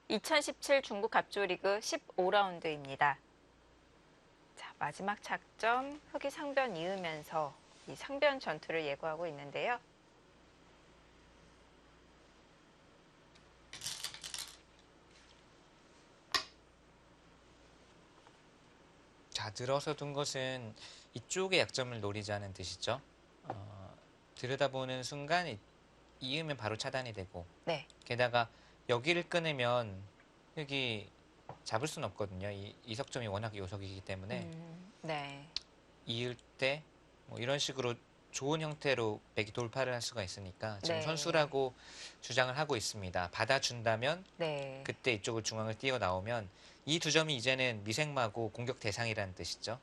2017 중국 갑조리그 15라운드입니다. 자, 마지막 작점, 흑이 상변 이으면서 이 상변 전투를 예고하고 있는데요. 자, 들어서 둔 것은 이쪽의 약점을 노리자는 뜻이죠. 들여다보는 순간 이으면 바로 차단이 되고, 네. 게다가 여기를 끊으면 흑이 잡을 수는 없거든요. 이 이석점이 워낙 요석이기 때문에 네. 이을 때 뭐 이런 식으로 좋은 형태로 백이 돌파를 할 수가 있으니까 지금 네. 선수라고 주장을 하고 있습니다. 받아준다면 네. 그때 이쪽을 중앙을 뛰어 나오면 이 두 점이 이제는 미생마고 공격 대상이라는 뜻이죠.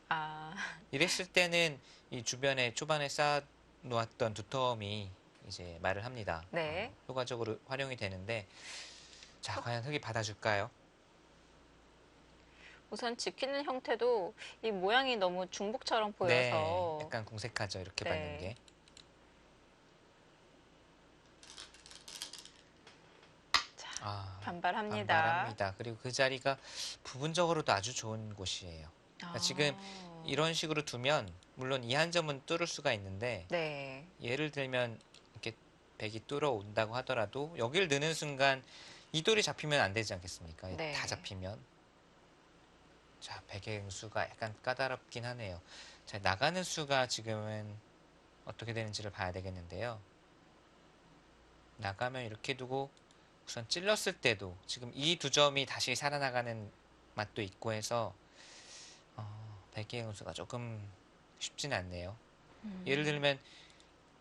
아, 이랬을 때는 이 주변에 초반에 쌓아 놓았던 두터움이 이제 말을 합니다. 네. 효과적으로 활용이 되는데, 자, 과연 흑이 받아줄까요? 우선 지키는 형태도 이 모양이 너무 중복처럼 네, 보여서 약간 궁색하죠. 이렇게 받는 네. 게. 반발합니다. 반발합니다. 그리고 그 자리가 부분적으로도 아주 좋은 곳이에요. 그러니까 지금 아, 이런 식으로 두면 물론 이 한 점은 뚫을 수가 있는데, 네. 예를 들면 이렇게 백이 뚫어온다고 하더라도 여기를 넣는 순간 이 돌이 잡히면 안 되지 않겠습니까? 다 네. 잡히면. 자, 백의 수가 약간 까다롭긴 하네요. 자, 나가는 수가 지금은 어떻게 되는지를 봐야 되겠는데요. 나가면 이렇게 두고 우선 찔렀을 때도 지금 이 두 점이 다시 살아나가는 맛도 있고 해서 백의 운수가 조금 쉽진 않네요. 예를 들면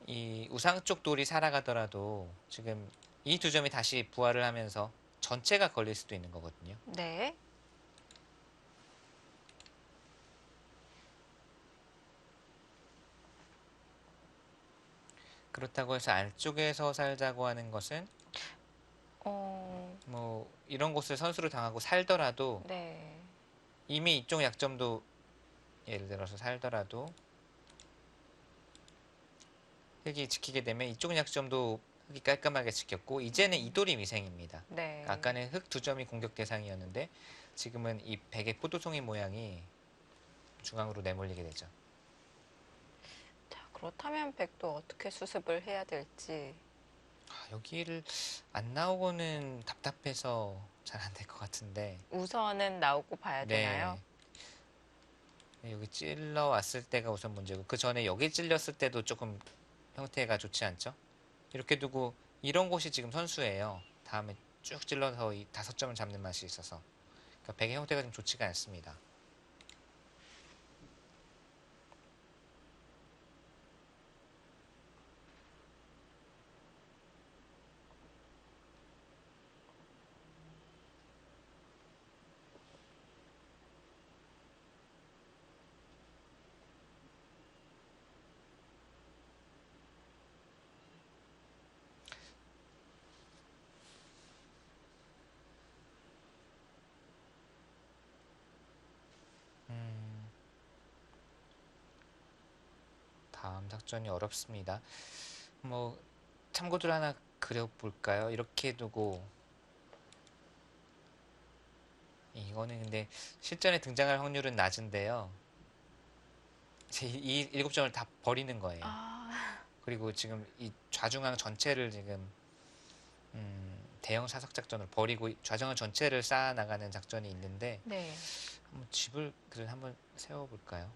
이 우상 쪽 돌이 살아가더라도 지금 이 두 점이 다시 부활을 하면서 전체가 걸릴 수도 있는 거거든요. 네. 그렇다고 해서 안쪽에서 살자고 하는 것은 어, 뭐 이런 곳을 선수로 당하고 살더라도 네. 이미 이쪽 약점도 예를 들어서 살더라도 흑이 지키게 되면 이쪽 약점도 흑이 깔끔하게 지켰고 이제는 이 돌이 미생입니다. 그러니까 네. 아까는 흑 두 점이 공격 대상이었는데 지금은 이 백의 포도송이 모양이 중앙으로 내몰리게 되죠. 자, 그렇다면 백도 어떻게 수습을 해야 될지. 여기를 안 나오고는 답답해서 잘 안 될 것 같은데 우선은 나오고 봐야 되나요? 네, 여기 찔러 왔을 때가 우선 문제고 그 전에 여기 찔렸을 때도 조금 형태가 좋지 않죠? 이렇게 두고 이런 곳이 지금 선수예요. 다음에 쭉 찔러서 이 5점을 잡는 맛이 있어서 그러니까 백의 형태가 좀 좋지가 않습니다. 다음 작전이 어렵습니다. 뭐 참고들 하나 그려볼까요? 이렇게 두고 이거는 근데 실전에 등장할 확률은 낮은데요. 이 7점을 다 버리는 거예요. 아, 그리고 지금 이 좌중앙 전체를 지금 대형 사석 작전을 버리고 좌중앙 전체를 쌓아 나가는 작전이 있는데 네. 한번 집을 한번 세워볼까요?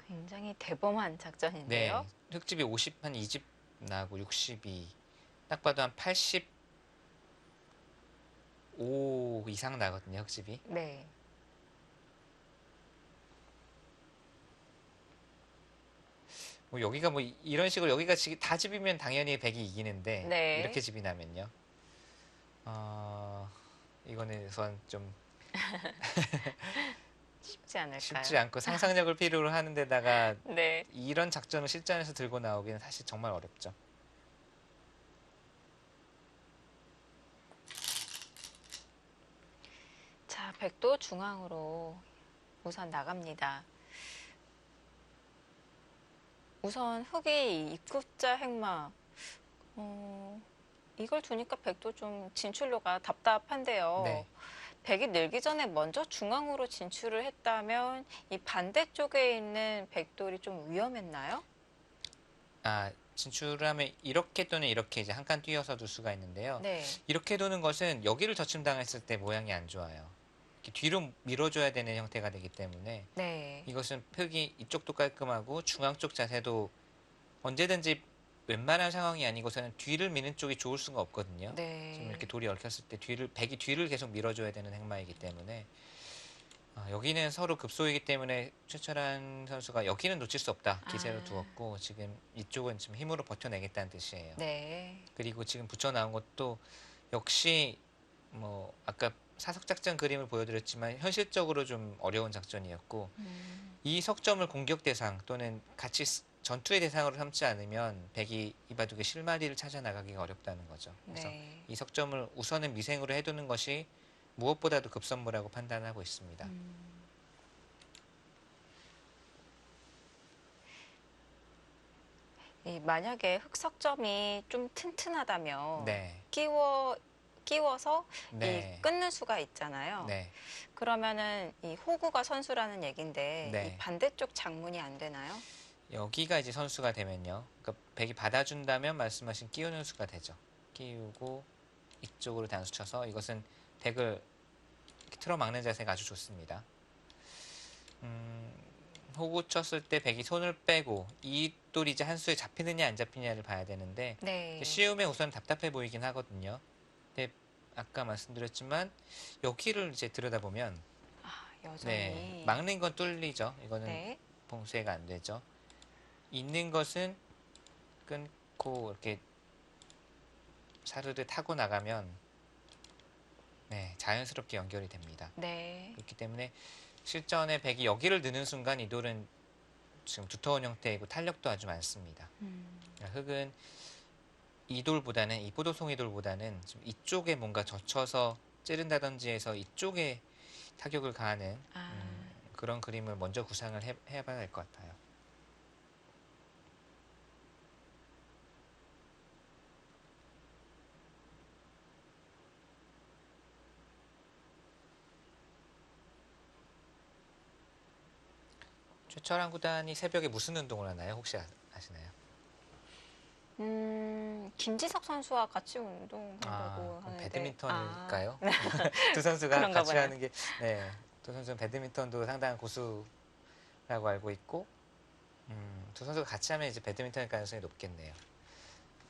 굉장히 대범한 작전인데요. 네, 흙집이 50, 한 2집 나고 60이 딱 봐도 한 85 이상 나거든요, 흙집이. 네. 뭐 여기가 뭐 이런 식으로 여기가 다 집이면 당연히 백이 이기는데 네. 이렇게 집이 나면요. 어, 이거는 우선 좀 쉽지 쉽지 않을까요? 않고 상상력을 필요로 하는 데다가 네. 이런 작전을 실전에서 들고 나오기는 사실 정말 어렵죠. 자, 백도 중앙으로 우선 나갑니다. 우선 흑이 입구자 행마, 어, 이걸 두니까 백도 좀 진출로가 답답한데요. 네. 백이 늘기 전에 먼저 중앙으로 진출을 했다면 이 반대쪽에 있는 백돌이 좀 위험했나요? 아, 진출을 하면 이렇게 또는 이렇게 이제 한 칸 뛰어서 둘 수가 있는데요. 네. 이렇게 도는 것은 여기를 젖힘당했을 때 모양이 안 좋아요. 이렇게 뒤로 밀어줘야 되는 형태가 되기 때문에 네. 이것은 흙이 이쪽도 깔끔하고 중앙 쪽 자세도 언제든지 웬만한 상황이 아니고서는 뒤를 미는 쪽이 좋을 수가 없거든요. 지금 이렇게 네. 돌이 얽혔을 때 백이 뒤를 계속 밀어줘야 되는 행마이기 때문에 여기는 서로 급소이기 때문에 최철한 선수가 여기는 놓칠 수 없다 기세로 두었고 지금 이쪽은 지금 힘으로 버텨내겠다는 뜻이에요. 네. 그리고 지금 붙여 나온 것도 역시 뭐 아까 사석 작전 그림을 보여드렸지만 현실적으로 좀 어려운 작전이었고 이 석점을 공격 대상 또는 같이 전투의 대상으로 삼지 않으면 백이 이바둑의 실마리를 찾아 나가기가 어렵다는 거죠. 그래서 네. 이 석점을 우선은 미생으로 해두는 것이 무엇보다도 급선무라고 판단하고 있습니다. 만약에 흑석점이 좀 튼튼하다면 네, 끼워서 네, 이 끊는 수가 있잖아요. 네, 그러면은 이 호구가 선수라는 얘긴데 네. 이 반대쪽 장문이 안 되나요? 여기가 이제 선수가 되면요. 그러니까 백이 받아준다면 말씀하신 끼우는 수가 되죠. 끼우고 이쪽으로 단수 쳐서 이것은 백을 이렇게 틀어막는 자세가 아주 좋습니다. 호구 쳤을 때 백이 손을 빼고 이 돌이 이제 한 수에 잡히느냐 안 잡히느냐를 봐야 되는데 네. 쉬우면 우선 답답해 보이긴 하거든요. 근데 아까 말씀드렸지만 여기를 이제 들여다보면 여전히. 막는 건 뚫리죠. 이거는 네. 봉쇄가 안 되죠. 있는 것은 끊고 이렇게 사르르 타고 나가면 자연스럽게 연결이 됩니다. 네. 그렇기 때문에 실전에 백이 여기를 넣는 순간 이 돌은 지금 두터운 형태이고 탄력도 아주 많습니다. 그러니까 흙은 이 돌보다는 이 포도송이 돌보다는 좀 이쪽에 뭔가 젖혀서 찌른다든지 해서 이쪽에 타격을 가하는 그런 그림을 먼저 구상을 해봐야 될 것 같아요. 최철한 구단이 새벽에 무슨 운동을 하나요? 혹시 아시나요? 김지석 선수와 같이 운동한다고 그럼 하는데. 배드민턴일까요? 두 선수가 그런가 같이 보네요. 하는 게, 두 선수는 배드민턴도 상당한 고수라고 알고 있고, 두 선수가 같이 하면 이제 배드민턴일 가능성이 높겠네요.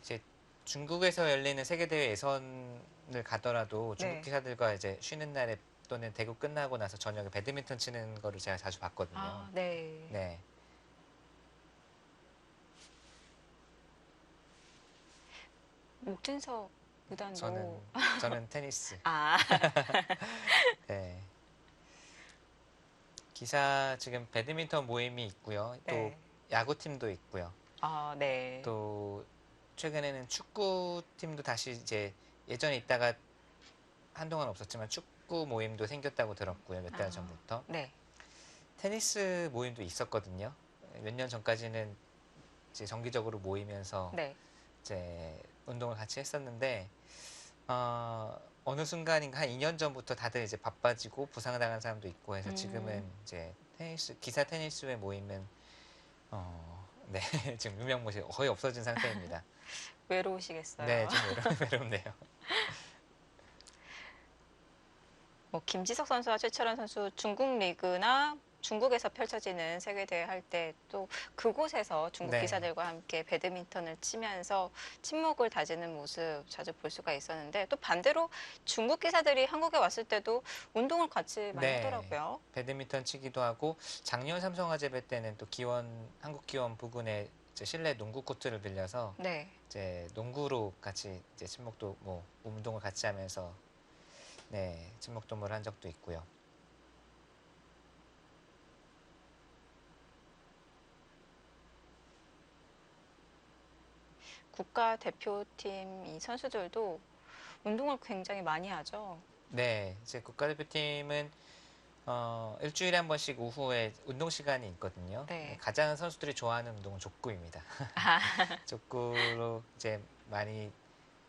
이제 중국에서 열리는 세계대회 예선을 가더라도 중국 네. 기사들과 이제 쉬는 날에 또는 대구 끝나고 나서 저녁에 배드민턴 치는 거를 제가 자주 봤거든요. 네. 네. 목진석 구단도. 저는 테니스. 아, 네. 기사 지금 배드민턴 모임이 있고요. 또 네. 야구팀도 있고요. 네. 또 최근에는 축구팀도 다시 이제 예전에 있다가 한동안 없었지만 축구 모임도 생겼다고 들었고요. 몇 달 전부터. 네. 테니스 모임도 있었거든요. 몇 년 전까지는 이제 정기적으로 모이면서 네. 이제 운동을 같이 했었는데 어느 순간인가 한 2년 전부터 다들 이제 바빠지고 부상을 당한 사람도 있고 해서 지금은 이제 기사 테니스회 모임은 네 지금 유명무실 거의 없어진 상태입니다. 외로우시겠어요. 네, 좀 외롭네요. 뭐 김지석 선수와 최철원 선수 중국 리그나 중국에서 펼쳐지는 세계대회 할 때 또 그곳에서 중국 네. 기사들과 함께 배드민턴을 치면서 친목을 다지는 모습 자주 볼 수가 있었는데 또 반대로 중국 기사들이 한국에 왔을 때도 운동을 같이 많이 네. 하더라고요. 배드민턴 치기도 하고 작년 삼성화재배 때는 또 한국 기원 부근에 이제 실내 농구 코트를 빌려서 네. 이제 농구로 같이 이제 친목도 뭐 운동을 같이 하면서 친목도모를 한 적도 있고요. 국가대표팀 이 선수들도 운동을 굉장히 많이 하죠. 네, 이제 국가대표팀은 일주일에 한 번씩 오후에 운동 시간이 있거든요. 네. 가장 선수들이 좋아하는 운동은 족구입니다. 족구로 이제 많이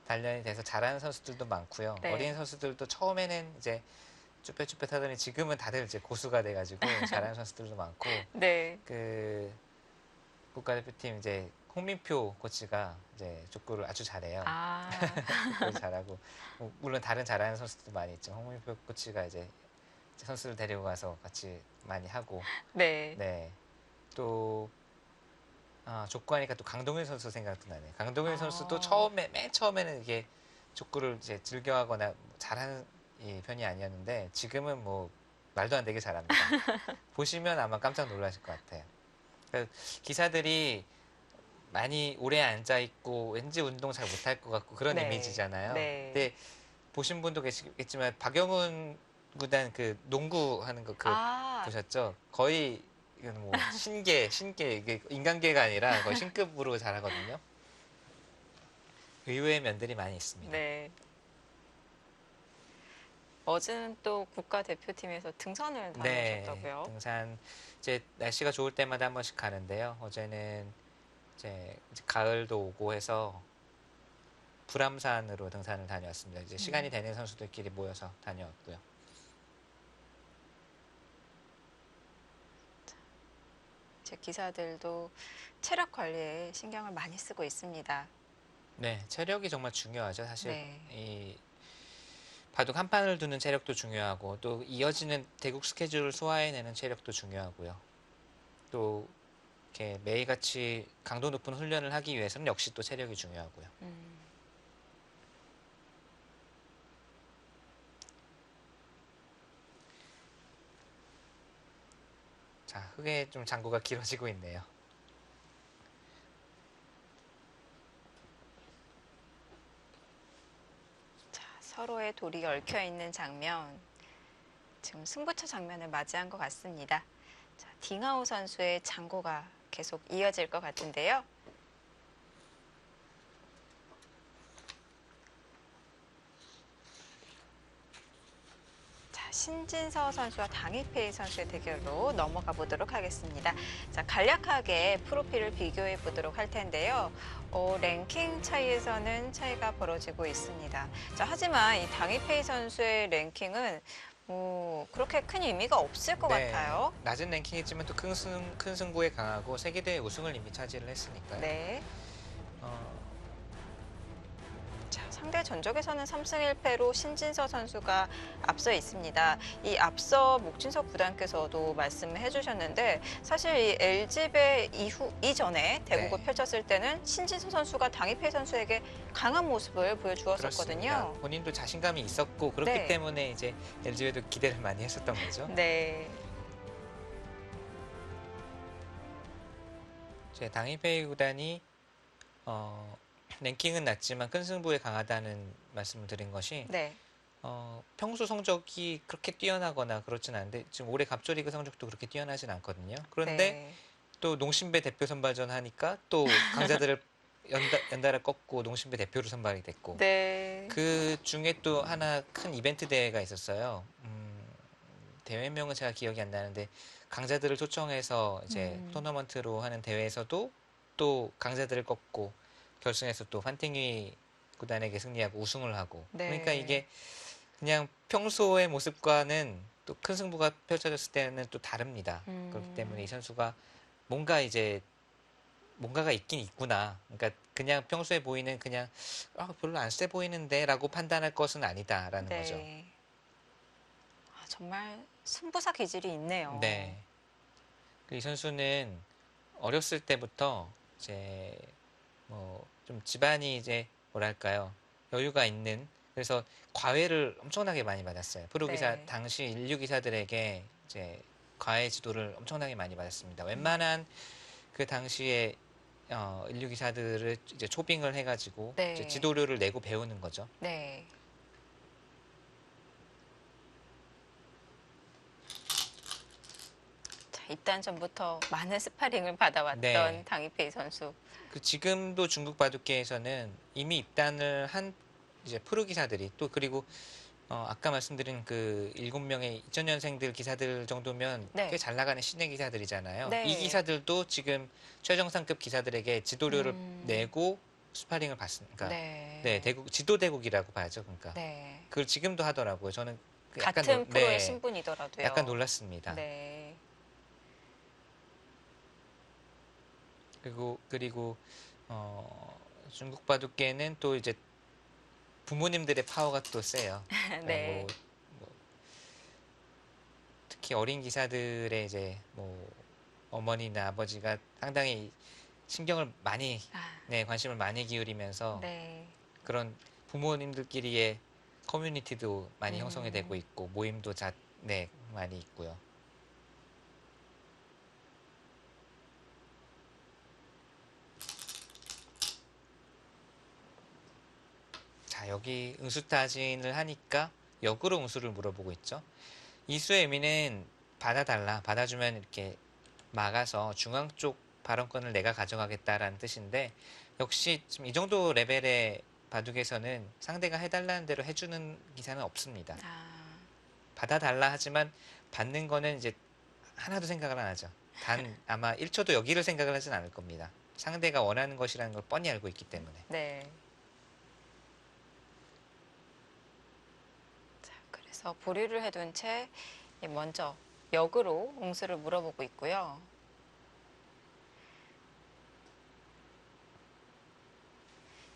단련이 돼서 잘하는 선수들도 많고요. 네. 어린 선수들도 처음에는 이제 쭈뼛쭈뼛 하더니 지금은 다들 이제 고수가 돼가지고 잘하는 선수들도 많고 네. 그 국가대표팀 이제 홍민표 코치가 이제 족구를 아주 잘해요. 아, 족구를 잘하고 물론 다른 잘하는 선수들도 많이 있죠. 홍민표 코치가 이제 선수를 데리고 가서 같이 많이 하고 네. 네. 또 족구하니까 또 강동윤 선수 생각도 나네요. 강동윤 선수도 맨 처음에는 이게 족구를 이제 즐겨하거나 잘하는 이 편이 아니었는데 지금은 뭐 말도 안 되게 잘합니다. 보시면 아마 깜짝 놀라실 것 같아요. 그러니까 기사들이 많이 오래 앉아 있고 왠지 운동 잘 못할 것 같고 그런 네. 이미지잖아요. 네. 근데 보신 분도 계시겠지만 박영훈 구단 그 농구 하는 거 보셨죠? 거의 이건 뭐 신계 이게 인간계가 아니라 거의 신급으로 잘하거든요. 의외의 면들이 많이 있습니다. 네. 어제는 또 국가대표팀에서 등산을 다녀오셨다고요? 네, 등산 이제 날씨가 좋을 때마다 한 번씩 가는데요. 어제는 이제 가을도 오고 해서 불암산으로 등산을 다녀왔습니다. 이제 시간이 되는 선수들끼리 모여서 다녀왔고요. 제 기사들도 체력 관리에 신경을 많이 쓰고 있습니다. 네, 체력이 정말 중요하죠. 사실 네. 이 바둑 한 판을 두는 체력도 중요하고 또 이어지는 대국 스케줄을 소화해내는 체력도 중요하고요. 또 이렇게 매일같이 강도 높은 훈련을 하기 위해서는 역시 또 체력이 중요하고요. 자, 흙에 좀 장구가 길어지고 있네요. 자, 서로의 돌이 얽혀 있는 장면. 지금 승부처 장면을 맞이한 것 같습니다. 자, 딩하오 선수의 장고가 계속 이어질 것 같은데요. 자, 신진서 선수와 당이페이 선수의 대결로 넘어가 보도록 하겠습니다. 자, 간략하게 프로필을 비교해 보도록 할 텐데요. 랭킹 차이에서는 차이가 벌어지고 있습니다. 자, 하지만 이 당이페이 선수의 랭킹은 그렇게 큰 의미가 없을 것 같아요. 낮은 랭킹이지만 또 큰 승부에 강하고 세계대회 우승을 이미 차지를 했으니까요. 네. 자, 상대 전적에서는 3승 1패로 신진서 선수가 앞서 있습니다. 이 앞서 목진석 구단께서도 말씀을 해주셨는데 사실 이 LG배 이전에 대국을 네. 펼쳤을 때는 신진서 선수가 당이페이 선수에게 강한 모습을 보여주었었거든요. 그렇습니다. 본인도 자신감이 있었고 그렇기 네. 때문에 이제 LG에도 기대를 많이 했었던 거죠. 네. 제 당이페이 구단이 랭킹은 낮지만 큰 승부에 강하다는 말씀을 드린 것이 네. 평소 성적이 그렇게 뛰어나거나 그렇진 않은데 지금 올해 갑조리그 성적도 그렇게 뛰어나진 않거든요. 그런데 네. 또 농심배 대표 선발전 하니까 또 강자들을 연달아 꺾고 농심배 대표로 선발이 됐고 네. 그 중에 또 하나 큰 이벤트 대회가 있었어요. 대회명은 제가 기억이 안 나는데 강자들을 초청해서 이제 토너먼트로 하는 대회에서도 또 강자들을 꺾고 결승에서 또 판팅위 구단에게 승리하고 우승을 하고 네. 그러니까 이게 그냥 평소의 모습과는 또 큰 승부가 펼쳐졌을 때는 또 다릅니다. 그렇기 때문에 이 선수가 뭔가가 있긴 있구나. 그러니까 그냥 평소에 보이는 그냥 별로 안 세 보이는데라고 판단할 것은 아니다라는 네. 거죠. 정말 승부사 기질이 있네요. 네. 이 선수는 어렸을 때부터 이제 뭐 좀 집안이 이제 뭐랄까요 여유가 있는 그래서 과외를 엄청나게 많이 받았어요. 프로기사 네. 당시 인류 기사들에게 이제 과외 지도를 엄청나게 많이 받았습니다. 웬만한 그 당시에 인류 기사들을 이제 초빙을 해가지고 네. 이제 지도료를 내고 배우는 거죠. 네. 자, 입단 전부터 많은 스파링을 받아왔던 네. 당이페이 선수. 지금도 중국 바둑계에서는 이미 입단을 한 이제 프로 기사들이 또 그리고 아까 말씀드린 그 7명의 2000년생들 기사들 정도면 네. 꽤 잘 나가는 신예 기사들이잖아요. 네. 이 기사들도 지금 최정상급 기사들에게 지도료를 내고 스파링을 봤으니까 네. 네, 대국 지도 대국이라고 봐야죠. 그러니까 네. 그걸 지금도 하더라고요. 저는 그 같은 프로의 네, 신분이더라도요. 약간 놀랐습니다. 네. 그리고 중국 바둑계는 또 이제 부모님들의 파워가 또 세요. 그러니까 네. 뭐 특히 어린 기사들의 이제 뭐 어머니나 아버지가 상당히 신경을 많이 아, 네, 관심을 많이 기울이면서 네. 그런 부모님들끼리의 커뮤니티도 많이 형성이 되고 음. 있고 모임도 네, 많이 있고요. 자, 여기 응수타진을 하니까 역으로 응수를 물어보고 있죠. 이수의 의미는 받아달라, 받아주면 이렇게 막아서 중앙 쪽 발언권을 내가 가져가겠다라는 뜻인데 역시 지금 이 정도 레벨의 바둑에서는 상대가 해달라는 대로 해주는 기사는 없습니다. 아, 받아달라 하지만 받는 거는 이제 하나도 생각을 안 하죠. 단 아마 1초도 여기를 생각을 하진 않을 겁니다. 상대가 원하는 것이라는 걸 뻔히 알고 있기 때문에. 네. 자, 그래서 보류를 해둔 채 먼저 역으로 옹수를 물어보고 있고요.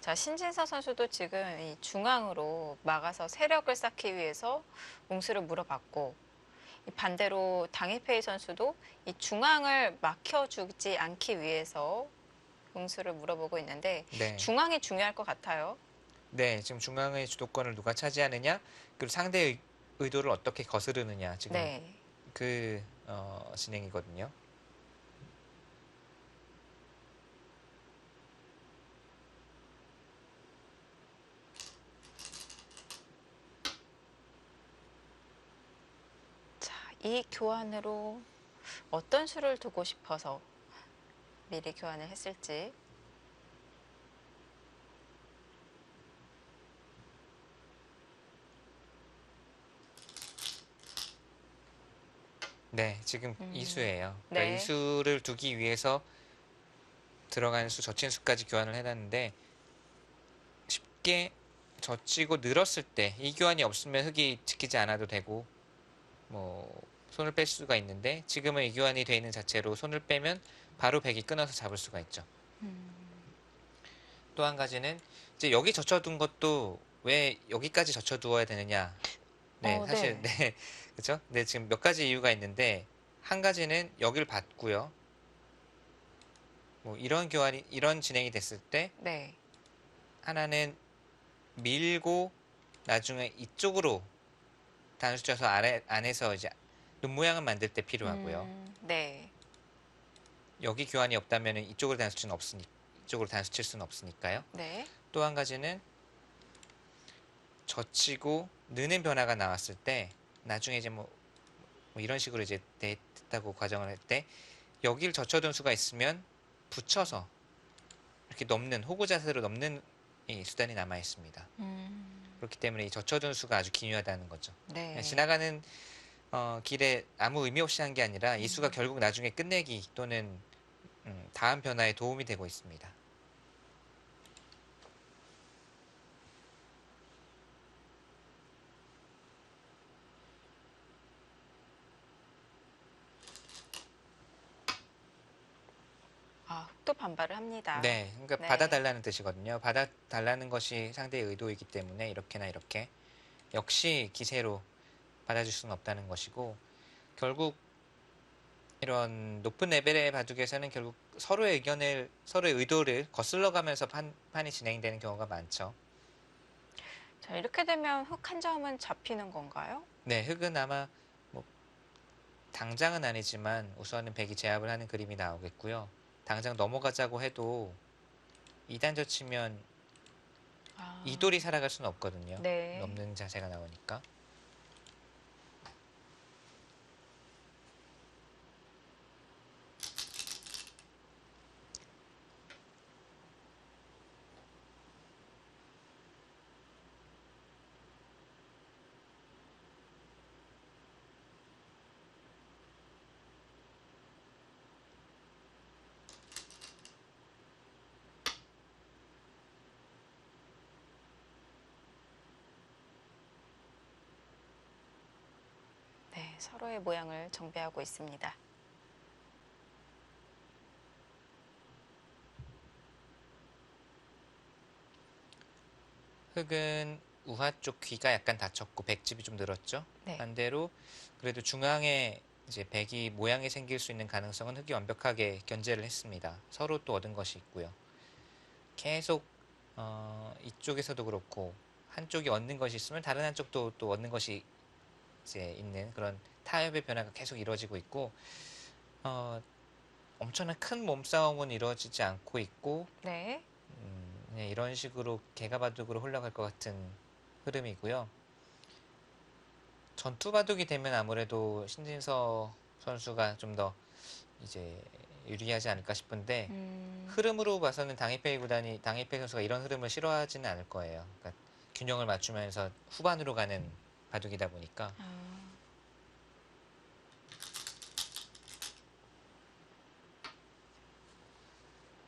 자, 신진서 선수도 지금 이 중앙으로 막아서 세력을 쌓기 위해서 옹수를 물어봤고, 이 반대로 당일페이 선수도 이 중앙을 막혀주지 않기 위해서 옹수를 물어보고 있는데, 네. 중앙이 중요할 것 같아요. 네, 지금 중앙의 주도권을 누가 차지하느냐, 그리고 상대의 의도를 어떻게 거스르느냐, 지금 네. 그 진행이거든요. 자, 이 교환으로 어떤 수를 두고 싶어서 미리 교환을 했을지. 네, 지금 이수예요. 그러니까 네. 이수를 두기 위해서 들어간 수, 젖힌 수까지 교환을 해놨는데 쉽게 젖히고 늘었을 때 이 교환이 없으면 흙이 지키지 않아도 되고 뭐 손을 뺄 수가 있는데 지금은 이 교환이 돼 있는 자체로 손을 빼면 바로 백이 끊어서 잡을 수가 있죠. 또 한 가지는 이제 여기 젖혀둔 것도 왜 여기까지 젖혀두어야 되느냐. 네, 사실 네. 네, 그렇죠? 네, 지금 몇 가지 이유가 있는데 한 가지는 여길 받고요. 뭐 이런 진행이 됐을 때 네. 하나는 밀고 나중에 이쪽으로 단수 쳐서 안에서 이제 눈 모양을 만들 때 필요하고요. 네. 여기 교환이 없다면 이쪽으로 이쪽으로 단수 칠 수는 없으니까요. 네. 또 한 가지는 젖히고 느는 변화가 나왔을 때 나중에 이제 뭐 이런 식으로 이제 됐다고 과정을 할 때 여길 젖혀둔 수가 있으면 붙여서 이렇게 넘는 호구 자세로 넘는 이 수단이 남아 있습니다. 그렇기 때문에 이 젖혀둔 수가 아주 기묘하다는 거죠. 네. 그냥 지나가는 길에 아무 의미 없이 한 게 아니라 이 수가 결국 나중에 끝내기 또는 다음 변화에 도움이 되고 있습니다. 아, 흑도 반발을 합니다. 네, 그러니까 네. 받아달라는 뜻이거든요. 받아달라는 것이 상대의 의도이기 때문에 이렇게나 이렇게 역시 기세로 받아줄 수는 없다는 것이고 결국 이런 높은 레벨의 바둑에서는 결국 서로의 의도를 거슬러가면서 판이 진행되는 경우가 많죠. 자, 이렇게 되면 흑 한 점은 잡히는 건가요? 네, 흑은 아마 뭐 당장은 아니지만 우선은 백이 제압을 하는 그림이 나오겠고요. 당장 넘어가자고 해도 2단 젖히면 아, 이돌이 살아갈 수는 없거든요. 네. 넘는 자세가 나오니까. 서로의 모양을 정비하고 있습니다. 흙은 우하 쪽 귀가 약간 닫혔고 백집이 좀 늘었죠. 네. 반대로 그래도 중앙에 이제 백이 모양이 생길 수 있는 가능성은 흙이 완벽하게 견제를 했습니다. 서로 또 얻은 것이 있고요. 계속 이쪽에서도 그렇고 한쪽이 얻는 것이 있으면 다른 한쪽도 또 얻는 것이 이제 있는 그런 타협의 변화가 계속 이루어지고 있고 엄청난 큰 몸싸움은 이루어지지 않고 있고 네. 그냥 이런 식으로 개가바둑으로 흘러갈 것 같은 흐름이고요. 전투 바둑이 되면 아무래도 신진서 선수가 좀 더 이제 유리하지 않을까 싶은데 흐름으로 봐서는 당일페이 선수가 이런 흐름을 싫어하지는 않을 거예요. 그러니까 균형을 맞추면서 후반으로 가는 바둑이다 보니까.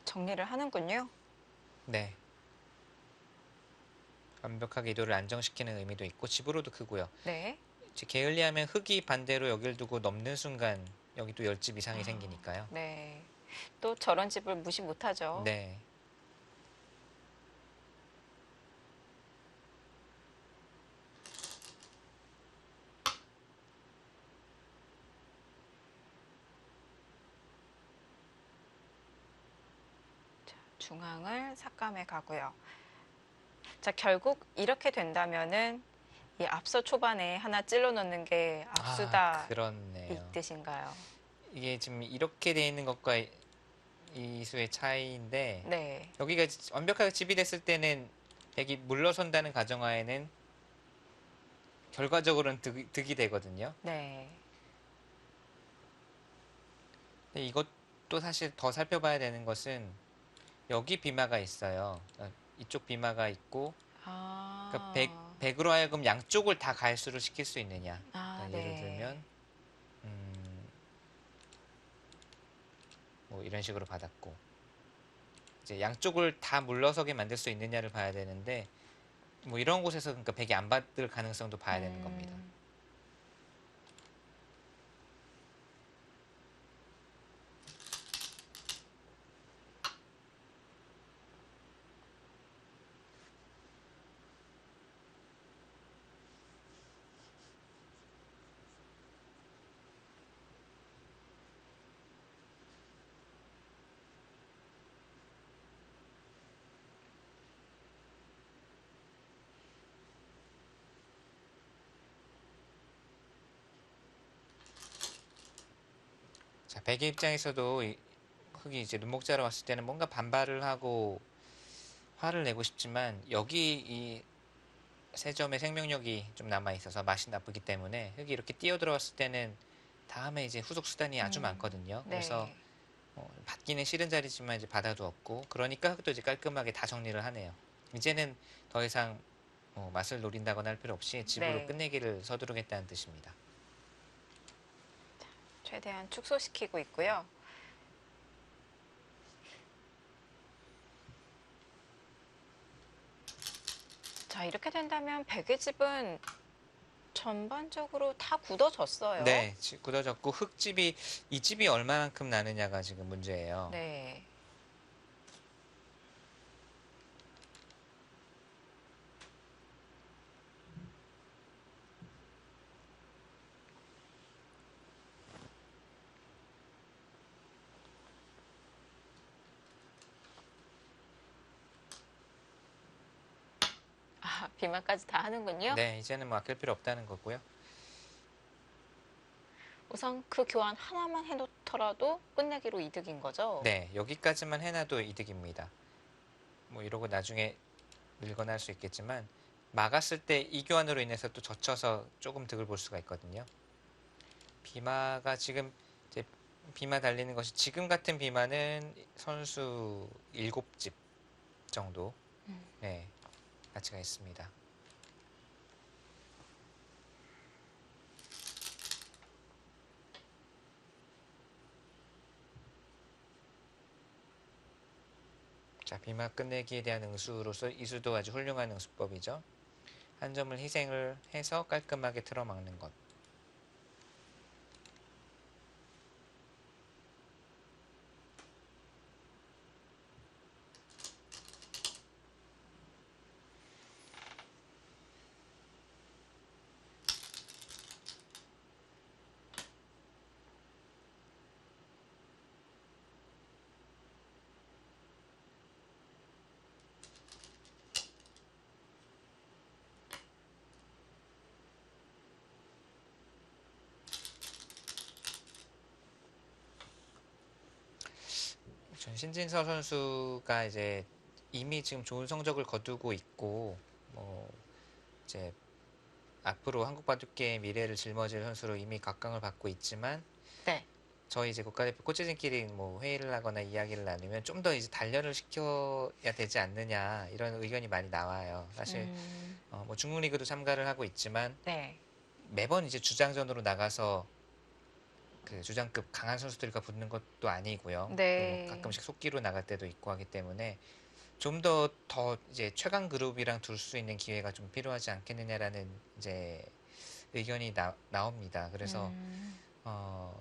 정리를 하는군요. 네. 완벽하게 이도를 안정시키는 의미도 있고 집으로도 크고요. 네. 이제 게을리하면 흙이 반대로 여길 두고 넘는 순간 여기도 10집 이상이 생기니까요. 네. 또 저런 집을 무시 못하죠. 네. 중앙을 삭감해 가고요. 자, 결국 이렇게 된다면은 이 앞서 초반에 하나 찔러 넣는 게 앞수다 이 그렇네요. 뜻인가요? 이게 지금 이렇게 돼 있는 것과 이 수의 차이인데 네. 여기가 완벽하게 집이 됐을 때는 백이 물러선다는 가정하에는 결과적으로는 득이 되거든요. 네. 근데 이것도 사실 더 살펴봐야 되는 것은 여기 비마가 있어요. 이쪽 비마가 있고 그러니까 백으로 하여금 양쪽을 다 갈수록 시킬 수 있느냐. 그러니까 예를 네. 들면 뭐 이런 식으로 받았고 이제 양쪽을 다 물러서게 만들 수 있느냐를 봐야 되는데 뭐 이런 곳에서 그러니까 백이 안 받을 가능성도 봐야 되는 겁니다. 자, 백의 입장에서도 흙이 이제 눈목자로 왔을 때는 뭔가 반발을 하고 화를 내고 싶지만 여기 이 세 점의 생명력이 좀 남아 있어서 맛이 나쁘기 때문에 흙이 이렇게 뛰어 들어왔을 때는 다음에 이제 후속 수단이 아주 많거든요. 그래서 네. 받기는 싫은 자리지만 이제 받아도 없고 그러니까 흙도 이제 깔끔하게 다 정리를 하네요. 이제는 더 이상 맛을 노린다거나 할 필요 없이 집으로 네. 끝내기를 서두르겠다는 뜻입니다. 최대한 축소시키고 있고요. 자, 이렇게 된다면 백의 집은 전반적으로 다 굳어졌어요. 네, 굳어졌고 이 집이 얼마만큼 나느냐가 지금 문제예요. 네. 비만까지 다 하는군요. 네, 이제는 뭐 아낄 필요 없다는 거고요. 우선 그 교환 하나만 해놓더라도 끝내기로 이득인 거죠? 네, 여기까지만 해놔도 이득입니다. 뭐 이러고 나중에 밀거나 할 수 있겠지만 막았을 때 이 교환으로 인해서 또 젖혀서 조금 득을 볼 수가 있거든요. 비마가 지금 이제 비마 달리는 것이 지금 같은 비마는 선수 7집 정도 네, 가치가 있습니다. 자, 비마 끝내기에 대한 응수로서 이 수도 아주 훌륭한 응수법이죠. 한 점을 희생을 해서 깔끔하게 틀어막는 것. 전 신진서 선수가 이제 이미 지금 좋은 성적을 거두고 있고 뭐 이제 앞으로 한국 바둑계의 미래를 짊어질 선수로 이미 각광을 받고 있지만 네. 저희 이제 국가대표 코치진끼리 뭐 회의를 하거나 이야기를 나누면 좀 더 이제 단련을 시켜야 되지 않느냐 이런 의견이 많이 나와요. 사실 뭐 중국 리그도 참가를 하고 있지만 네. 매번 이제 주장전으로 나가서 그 주장급 강한 선수들과 붙는 것도 아니고요. 또 뭐 네. 가끔씩 속기로 나갈 때도 있고 하기 때문에 좀 더 이제 최강 그룹이랑 둘 수 있는 기회가 좀 필요하지 않겠느냐라는 이제 의견이 나옵니다. 그래서 음. 어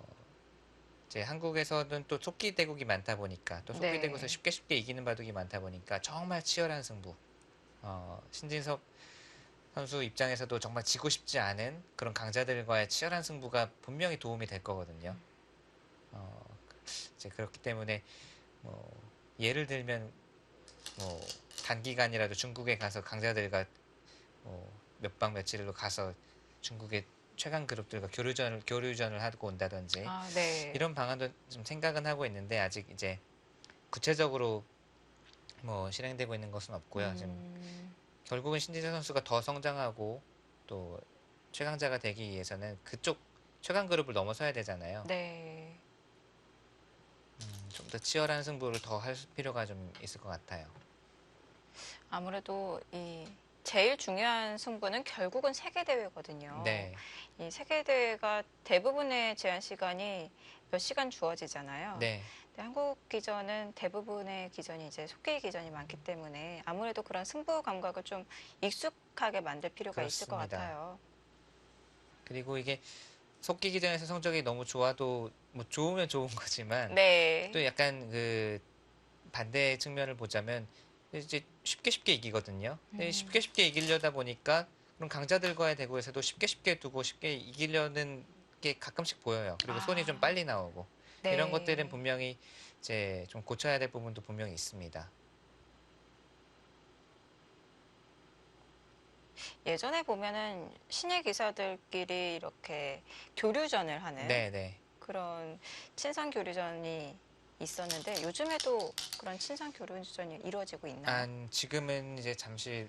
이제 한국에서는 또 속기 대국이 많다 보니까 또 속기 대국에서 네. 쉽게 이기는 바둑이 많다 보니까 정말 치열한 승부. 신진섭 선수 입장에서도 정말 지고 싶지 않은 그런 강자들과의 치열한 승부가 분명히 도움이 될 거거든요. 어, 이제 그렇기 때문에 뭐 예를 들면 뭐 단기간이라도 중국에 가서 강자들과 뭐 몇 박 며칠로 가서 중국의 최강 그룹들과 교류전을 하고 온다든지 아, 네. 이런 방안도 좀 생각은 하고 있는데 아직 이제 구체적으로 뭐 실행되고 있는 것은 없고요. 지금 음. 결국은 신진서 선수가 더 성장하고 또 최강자가 되기 위해서는 그쪽 최강 그룹을 넘어서야 되잖아요. 네. 좀 더 치열한 승부를 더 할 필요가 좀 있을 것 같아요. 아무래도 이 제일 중요한 승부는 결국은 세계 대회거든요. 네, 이 세계 대회가 대부분의 제한 시간이 몇 시간 주어지잖아요. 네, 근데 한국 기전은 대부분의 기전이 이제 속기 기전이 많기 때문에 아무래도 그런 승부 감각을 좀 익숙하게 만들 필요가 있을 것 그렇습니다. 같아요. 그리고 이게 속기 기전에서 성적이 너무 좋아도 뭐 좋으면 좋은 거지만 네. 또 약간 그 반대 측면을 보자면 이제 쉽게 이기거든요. 근데 음. 쉽게 이기려다 보니까 그런 강자들과의 대구에서도 쉽게 두고 쉽게 이기려는 게 가끔씩 보여요. 그리고 손이 좀 아, 빨리 나오고 이런 것들은 네. 분명히 이제 좀 고쳐야 될 부분도 분명히 있습니다. 예전에 보면은 신예 기사들끼리 이렇게 교류전을 하는 네네. 그런 친선 교류전이 있었는데 요즘에도 그런 친선 교류전이 이루어지고 있나요? 지금은 이제 잠시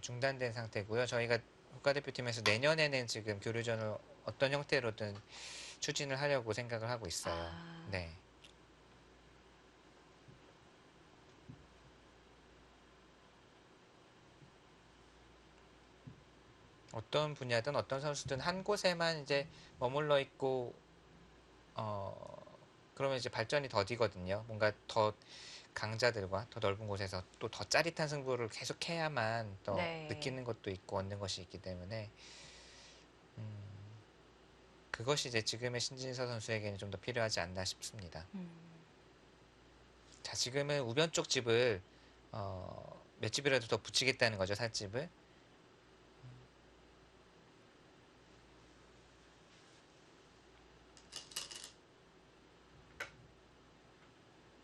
중단된 상태고요. 저희가 국가대표팀에서 내년에는 지금 교류전을 어떤 형태로든 추진을 하려고 생각을 하고 있어요. 아, 네. 어떤 분야든 어떤 선수든 한 곳에만 이제 머물러 있고 그러면 이제 발전이 더디거든요. 뭔가 더 강자들과 더 넓은 곳에서 또 더 짜릿한 승부를 계속 해야만 더 네. 느끼는 것도 있고 얻는 것이 있기 때문에 음, 그것이 이제 지금의 신진서 선수에게는 좀 더 필요하지 않나 싶습니다. 음. 자, 지금은 우변 쪽 집을 몇 집이라도 더 붙이겠다는 거죠, 살집을.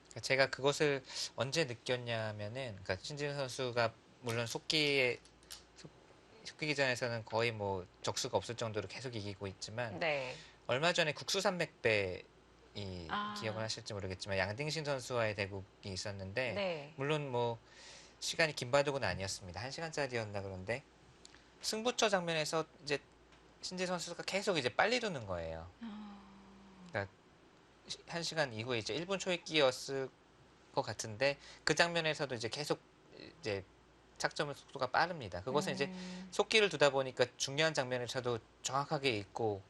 그러니까 제가 그것을 언제 느꼈냐면은, 그러니까 신진 선수가 물론 속기 기전에서는 거의 뭐 적수가 없을 정도로 계속 이기고 있지만 네. 얼마 전에 국수산맥배 이 기억을 아, 하실지 모르겠지만 양딩신 선수와의 대국이 있었는데 네. 물론 뭐 시간이 긴 바둑은 아니었습니다. 1시간짜리였나 그런데 승부처 장면에서 이제 신지 선수가 계속 이제 빨리 두는 거예요. 그러니까 1시간 이후에 이제 1분 초에 끼었을 것 같은데 그 장면에서도 이제 계속 이제 착점 속도가 빠릅니다. 그것은 이제 음. 속기를 두다 보니까 중요한 장면에서도 정확하게 읽고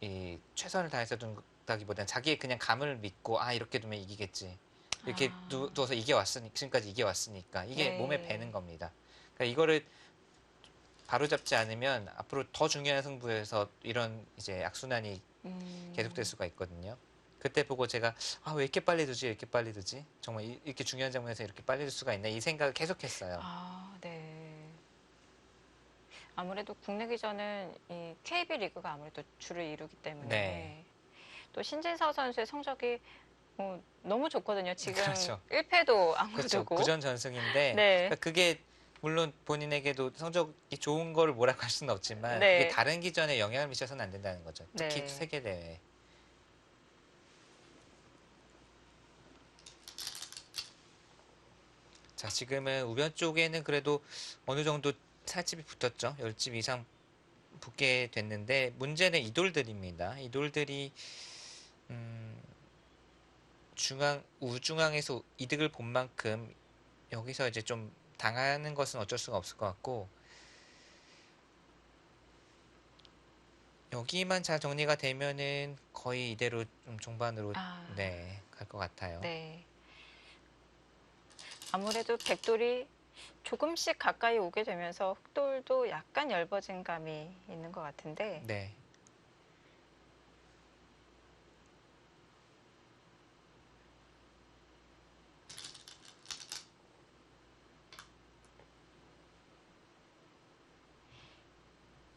이 최선을 다해서 둔다기보다는 자기의 그냥 감을 믿고 아 이렇게 두면 이기겠지 이렇게 아, 두어서 이겨왔으니 지금까지 이겨왔으니까 이게 몸에 네. 배는 겁니다. 그러니까 이거를 바로잡지 않으면 앞으로 더 중요한 승부에서 이런 이제 악순환이 계속될 음. 수가 있거든요. 그때 보고 제가 아 왜 이렇게 빨리 두지 이렇게 빨리 두지 정말 이렇게 중요한 장면에서 이렇게 빨리 둘 수가 있나 이 생각을 계속했어요. 아, 네. 아무래도 국내 기전은 이 KB 리그가 아무래도 주를 이루기 네, 때문에 또 신진서 선수의 성적이 너무 좋거든요. 지금 그렇죠. 1패도 안 그렇죠. 거두고. 구전 전승인데 네. 그러니까 그게 물론 본인에게도 성적이 좋은 거를 뭐라고 할 수는 없지만 그게 네. 다른 기전에 영향을 미쳐서는 안 된다는 거죠. 특히 네. 세계 대회. 자, 지금은 우변 쪽에는 그래도 어느 정도 살집이 붙었죠. 10집 이상 붙게 됐는데 문제는 이 돌들입니다. 이 돌들이 음, 우중앙에서 이득을 본 만큼 여기서 이제 좀 당하는 것은 어쩔 수가 없을 것 같고 여기만 잘 정리가 되면은 거의 이대로 좀 종반으로 아, 네, 갈 것 같아요. 네. 아무래도 백돌이 조금씩 가까이 오게 되면서 흑돌도 약간 엷어진 감이 있는 것 같은데, 네.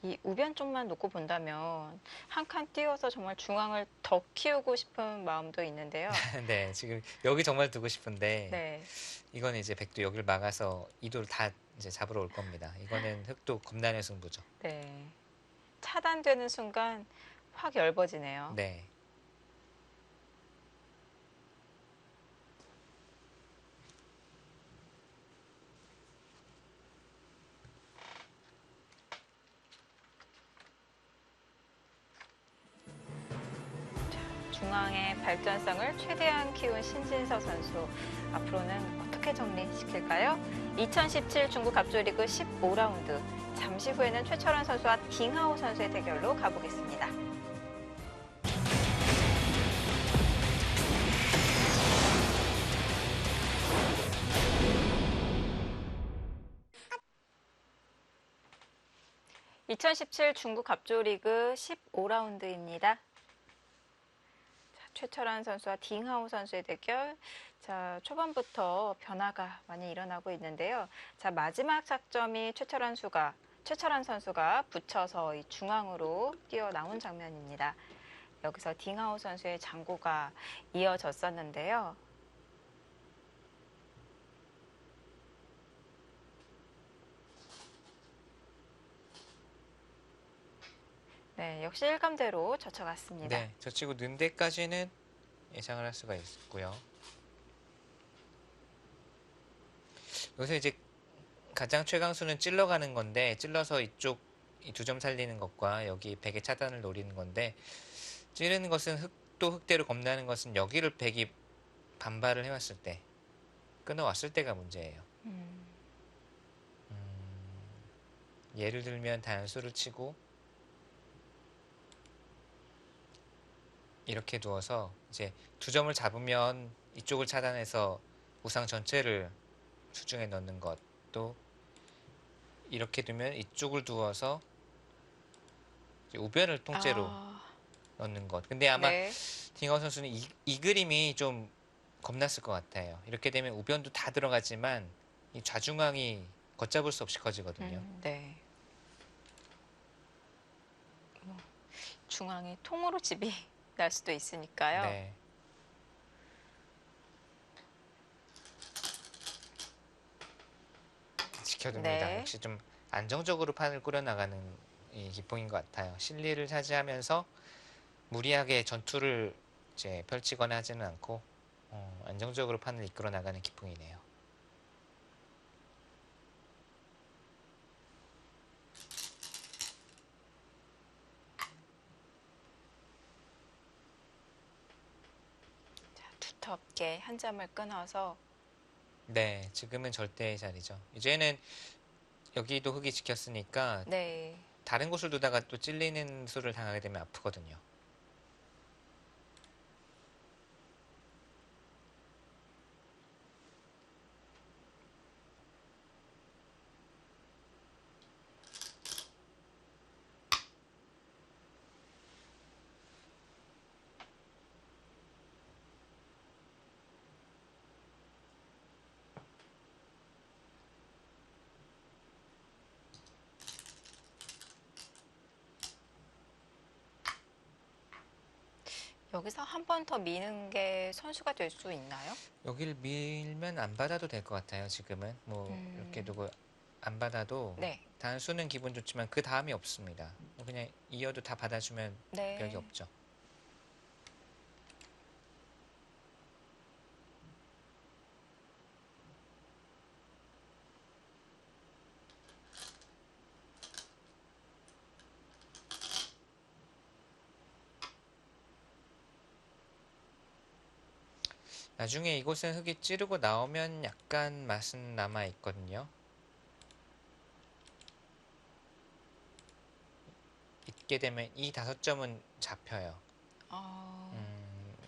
이 우변 쪽만 놓고 본다면 한 칸 띄워서 정말 중앙을 더 키우고 싶은 마음도 있는데요. 네, 지금 여기 정말 두고 싶은데 네, 이거는 이제 백도 여기를 막아서 이도를 다 이제 잡으러 올 겁니다. 이거는 흑도 겁나는 승부죠. 네. 차단되는 순간 확 엷어지네요. 네. 중앙의 발전성을 최대한 키운 신진서 선수. 앞으로는 어떻게 정리시킬까요? 2017 중국 갑조리그 15라운드. 잠시 후에는 최철원 선수와 딩하오 선수의 대결로 가보겠습니다. (2017) 중국 갑조리그 15라운드입니다. 최철환 선수와 딩하오 선수의 대결. 자, 초반부터 변화가 많이 일어나고 있는데요. 자, 마지막 착점이 최철환 선수가 붙여서 이 중앙으로 뛰어나온 장면입니다. 여기서 딩하오 선수의 장구가 이어졌었는데요. 네, 역시 일감대로 젖혀갔습니다. 네, 젖히고 는 데까지는 예상을 할 수가 있고요. 여기서 이제 가장 최강수는 찔러가는 건데 찔러서 이쪽 이 2점 살리는 것과 여기 백의 차단을 노리는 건데 찌르는 것은 흑도 흑대로 겁나는 것은 여기를 백이 반발을 해왔을 때 끊어왔을 때가 문제예요. 예를 들면 단수를 치고 이렇게 두어서 이제 2점을 잡으면 이쪽을 차단해서 우상 전체를 수중에 넣는 것도 이렇게 두면 이쪽을 두어서 이제 우변을 통째로 넣는 것. 근데 아마 네. 딩하오 선수는 이 그림이 좀 겁났을 것 같아요. 이렇게 되면 우변도 다 들어가지만 이 좌중앙이 걷잡을 수 없이 커지거든요. 네. 중앙에 통으로 집이 날 수도 있으니까요. 네. 지켜둡니다. 네. 역시 좀 안정적으로 판을 꾸려나가는 이 기법인 것 같아요. 실리를 차지하면서 무리하게 전투를 이제 펼치거나 하지는 않고 안정적으로 판을 이끌어 나가는 기풍이네요. 자, 두텁게 한 점을 끊어서 네, 지금은 절대의 자리죠. 이제는 여기도 흙이 지켰으니까 네. 다른 곳을 두다가 또 찔리는 수를 당하게 되면 아프거든요. 여기서 한 번 더 미는 게 선수가 될 수 있나요? 여기를 밀면 안 받아도 될 것 같아요. 지금은 뭐 이렇게 두고 안 받아도 네. 단수는 기분 좋지만 그 다음이 없습니다. 그냥 이어도 다 받아주면 네. 벽이 없죠. 나중에 이곳은 흙이 찌르고 나오면 약간 맛은 남아 있거든요. 있게 되면 이 5점은 잡혀요. 어,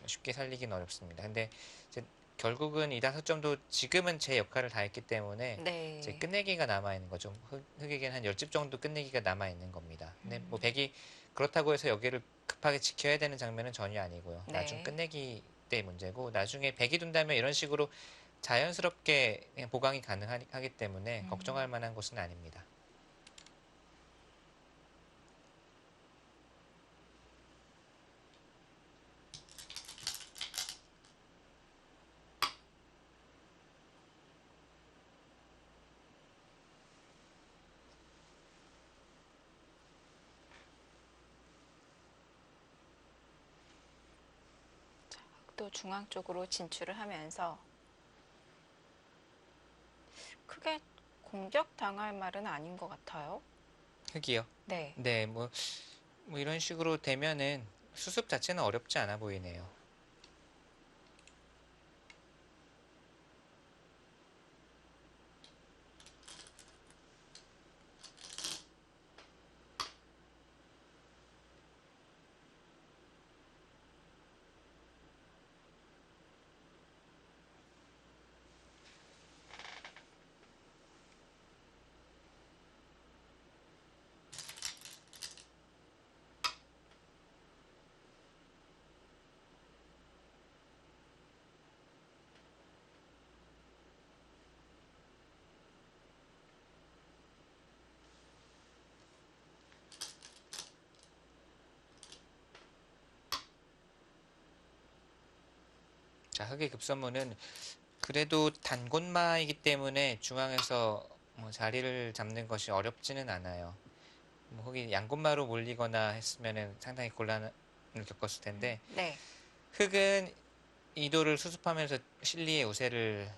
쉽게 살리긴 어렵습니다. 근데 이제 결국은 이 5점도 지금은 제 역할을 다 했기 때문에 이제 네. 끝내기가 남아 있는 거죠. 흙에겐 한 10집 정도 끝내기가 남아 있는 겁니다. 근데 뭐 음, 백이 그렇다고 해서 여기를 급하게 지켜야 되는 장면은 전혀 아니고요. 나중 네. 끝내기 때 문제고, 나중에 백이 둔다면 이런 식으로 자연스럽게 그냥 보강이 가능하기 때문에 걱정할 음. 만한 것은 아닙니다. 또 중앙 쪽으로 진출을 하면서 크게 공격당할 말은 아닌 것 같아요. 흙이요. 네. 네, 뭐 이런 식으로 되면은 수습 자체는 어렵지 않아 보이네요. 자, 흑의 급선무는 그래도 단곤마이기 때문에 중앙에서 뭐 자리를 잡는 것이 어렵지는 않아요. 뭐 흑이 양곤마로 몰리거나 했으면은 상당히 곤란을 겪었을 텐데, 네. 흑은 이도를 수습하면서 실리의 우세를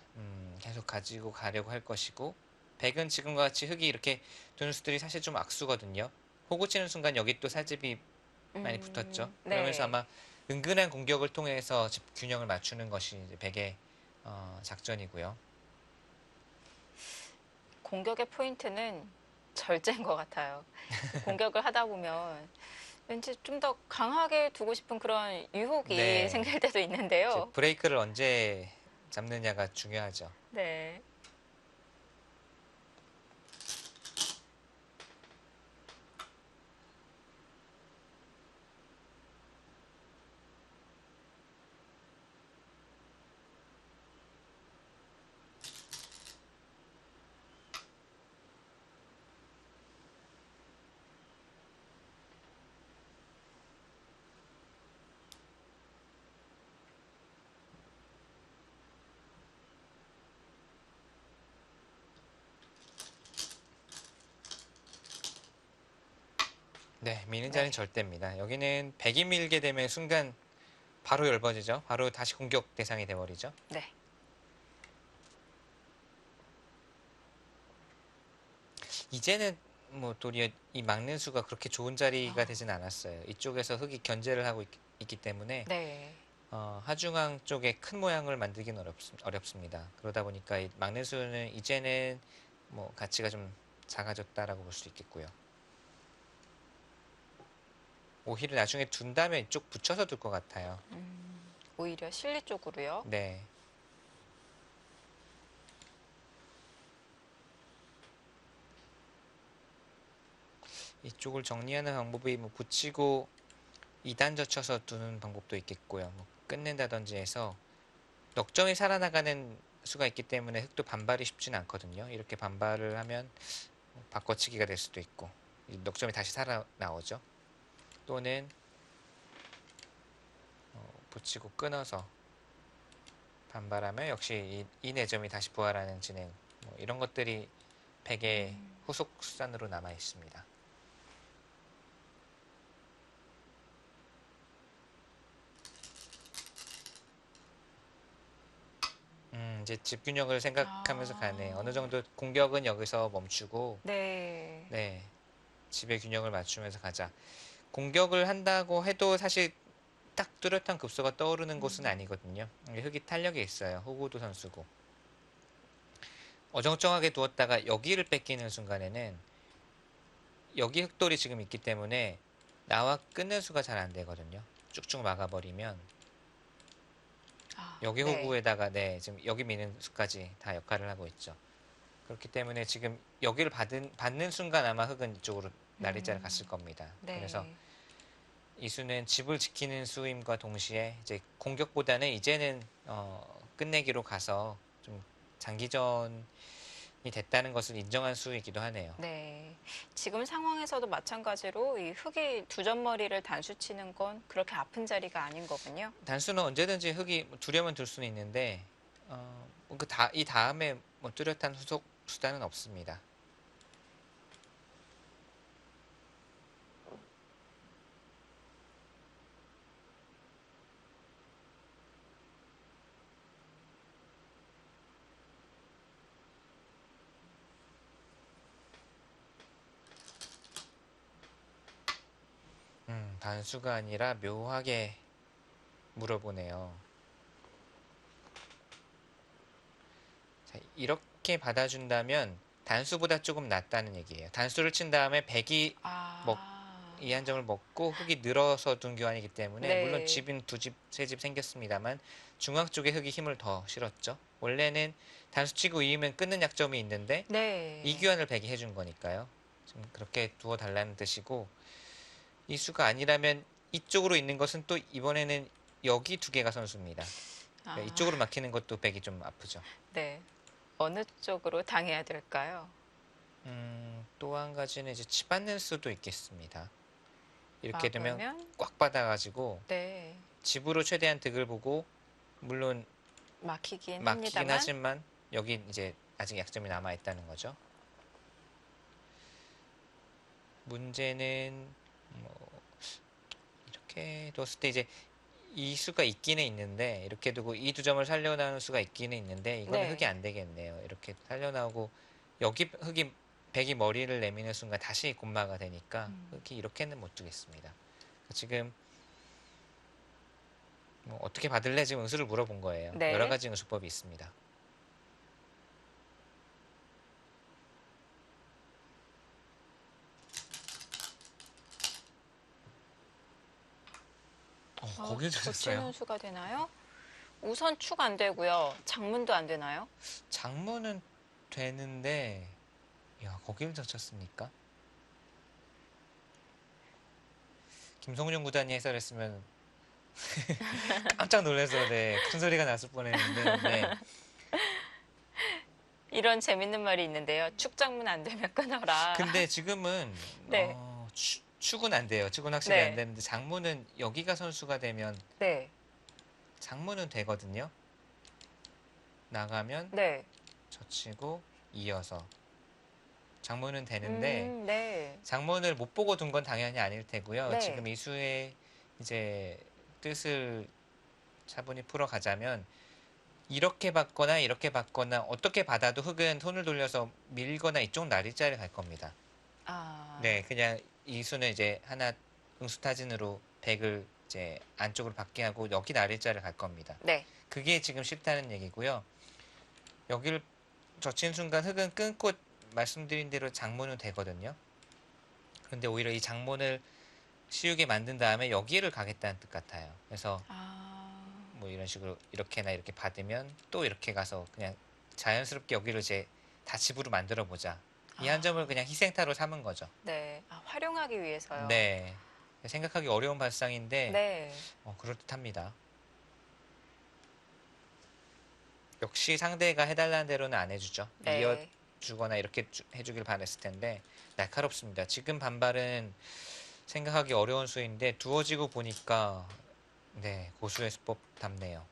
계속 가지고 가려고 할 것이고, 백은 지금과 같이 흑이 이렇게 두는 수들이 사실 좀 악수거든요. 호구 치는 순간 여기 또 살집이 많이 붙었죠. 그러면서 네. 아마 은근한 공격을 통해서 균형을 맞추는 것이 이제 백의 작전이고요. 공격의 포인트는 절제인 것 같아요. 공격을 하다 보면 왠지 좀 더 강하게 두고 싶은 그런 유혹이 네, 생길 때도 이제 있는데요. 브레이크를 언제 잡느냐가 중요하죠. 네. 네, 미는 자는 네. 절대입니다. 여기는 백이 밀게 되면 순간 바로 열버지죠. 바로 다시 공격 대상이 돼버리죠. 네. 이제는 뭐 도리어 이 막는 수가 그렇게 좋은 자리가 아, 되진 않았어요. 이쪽에서 흙이 견제를 하고 있기 때문에 네. 하중앙 쪽에 큰 모양을 만들기는 어렵습니다. 그러다 보니까 이 막는 수는 이제는 뭐 가치가 좀 작아졌다라고 볼 수 있겠고요. 오히려 나중에 둔다면 이쪽 붙여서 둘 것 같아요. 오히려 실리 쪽으로요. 네. 이쪽을 정리하는 방법이 뭐 붙이고 2단 젖혀서 두는 방법도 있겠고요. 뭐 끝낸다든지 해서 넉점이 살아나가는 수가 있기 때문에 흙도 반발이 쉽진 않거든요. 이렇게 반발을 하면 바꿔치기가 될 수도 있고 넉점이 다시 살아나오죠. 또는 붙이고 끊어서 반발하면 역시 이 내점이 다시 부활하는 진행, 뭐 이런 것들이 백의 후속 수단으로 남아 있습니다. 이제 집균형을 생각하면서 가네. 어느 아, 정도 공격은 여기서 멈추고, 네. 네, 집의 균형을 맞추면서 가자. 공격을 한다고 해도 사실 딱 뚜렷한 급소가 떠오르는 곳은 음. 아니거든요. 흙이 탄력이 있어요. 호구도 선수고. 어정쩡하게 두었다가 여기를 뺏기는 순간에는 여기 흙돌이 지금 있기 때문에 나와 끊는 수가 잘 안 되거든요. 쭉쭉 막아버리면 아, 여기 네. 호구에다가 네, 지금 여기 미는 수까지 다 역할을 하고 있죠. 그렇기 때문에 지금 여기를 받는 순간 아마 흙은 이쪽으로 날이자를 갔을 음, 겁니다. 그래서 네. 이 수는 집을 지키는 수임과 동시에 이제 공격보다는 이제는 끝내기로 가서 좀 장기전이 됐다는 것을 인정한 수이기도 하네요. 네. 지금 상황에서도 마찬가지로 이 흙이 두 점머리를 단수 치는 건 그렇게 아픈 자리가 아닌 거군요. 단수는 언제든지 흙이 뭐 두려면 둘 수는 있는데 이 다음에 뭐 뚜렷한 후속 수단은 없습니다. 단수가 아니라 묘하게 물어보네요. 자, 이렇게 받아준다면 단수보다 조금 낫다는 얘기예요. 단수를 친 다음에 백이 아, 이 한 점을 먹고 흙이 늘어서 둔 교환이기 때문에 물론 네. 집은 두 집, 세 집 생겼습니다만 중앙 쪽에 흙이 힘을 더 실었죠. 원래는 단수 치고 이으면 끊는 약점이 있는데 이 네. 교환을 백이 해준 거니까요. 좀 그렇게 두어 달라는 뜻이고 이 수가 아니라면 이쪽으로 있는 것은 또 이번에는 여기 두 개가 선수입니다. 그러니까 아, 이쪽으로 막히는 것도 백이 좀 아프죠. 네. 어느 쪽으로 당해야 될까요? 또 한 가지는 이제 치받는 수도 있겠습니다. 이렇게 되면 막으면, 꽉 받아가지고 네. 집으로 최대한 득을 보고 물론 막히긴 막히긴 합니다만, 하지만 여기 이제 아직 약점이 남아 있다는 거죠. 문제는 뭐 이렇게 뒀을 때 이제 이 수가 있기는 있는데 이렇게 두고 이 두 점을 살려나오는 수가 있기는 있는데 이거는 흙이 네. 안 되겠네요. 이렇게 살려나오고 여기 흙이 백이 머리를 내미는 순간 다시 곤마가 되니까 흙이 이렇게는 못 두겠습니다. 지금 뭐 어떻게 받을래 지금 응수를 물어본 거예요. 여러 네. 가지 응수법이 있습니다. 거길 고치는 찾았어요. 수가 되나요? 우선 축 안 되고요. 장문도 안 되나요? 장문은 되는데 야 거기를 젖혔습니까? 김성룡 구단이 해설했으면 깜짝 놀라서 네, 큰 소리가 났을 뻔했는데 네. 이런 재밌는 말이 있는데요. 축 장문 안 되면 끊어라. 근데 지금은 네. 축은 안 돼요. 축은 확실히 안 네. 되는데 장문은 여기가 선수가 되면 네. 장문은 되거든요. 나가면 네. 젖히고 이어서 장문은 되는데 네. 장문을 못 보고 둔 건 당연히 아닐 테고요. 네. 지금 이 수의 이제 뜻을 차분히 풀어가자면 이렇게 받거나 어떻게 받아도 흙은 손을 돌려서 밀거나 이쪽 나리자를 갈 겁니다. 아, 네, 그냥 이 수는 이제 하나 응수타진으로 백을 이제 안쪽으로 받게 하고 여기 나리자를 갈 겁니다. 네. 그게 지금 싫다는 얘기고요. 여기를 젖힌 순간 흙은 끊고 말씀드린 대로 장문은 되거든요. 그런데 오히려 이 장문을 쉬우게 만든 다음에 여기를 가겠다는 뜻 같아요. 그래서 아, 뭐 이런 식으로 이렇게나 이렇게 받으면 또 이렇게 가서 그냥 자연스럽게 여기를 이제 다 집으로 만들어 보자. 이 한 점을 아, 그냥 희생타로 삼은 거죠. 네. 아, 활용하기 위해서요. 네. 생각하기 어려운 발상인데 네. 그럴듯합니다. 역시 상대가 해달라는 대로는 안 해주죠. 네. 이어주거나 이렇게 해주길 바랬을 텐데 날카롭습니다. 지금 반발은 생각하기 어려운 수인데 두어지고 보니까 네 고수의 수법답네요.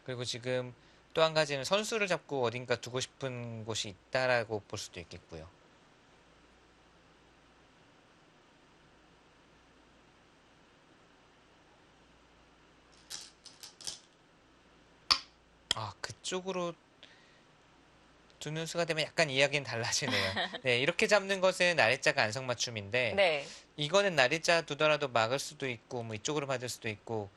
그리고 지금 또 한 가지는 선수를 잡고 어딘가 두고 싶은 곳이 있다라고 볼 수도 있겠고요. 그쪽으로 두 눈수가 되면 약간 이야기는 달라지네요. 네, 이렇게 잡는 것은 나리자가 안성맞춤인데 네. 이거는 나리자 두더라도 막을 수도 있고 뭐 이쪽으로 받을 수도 있고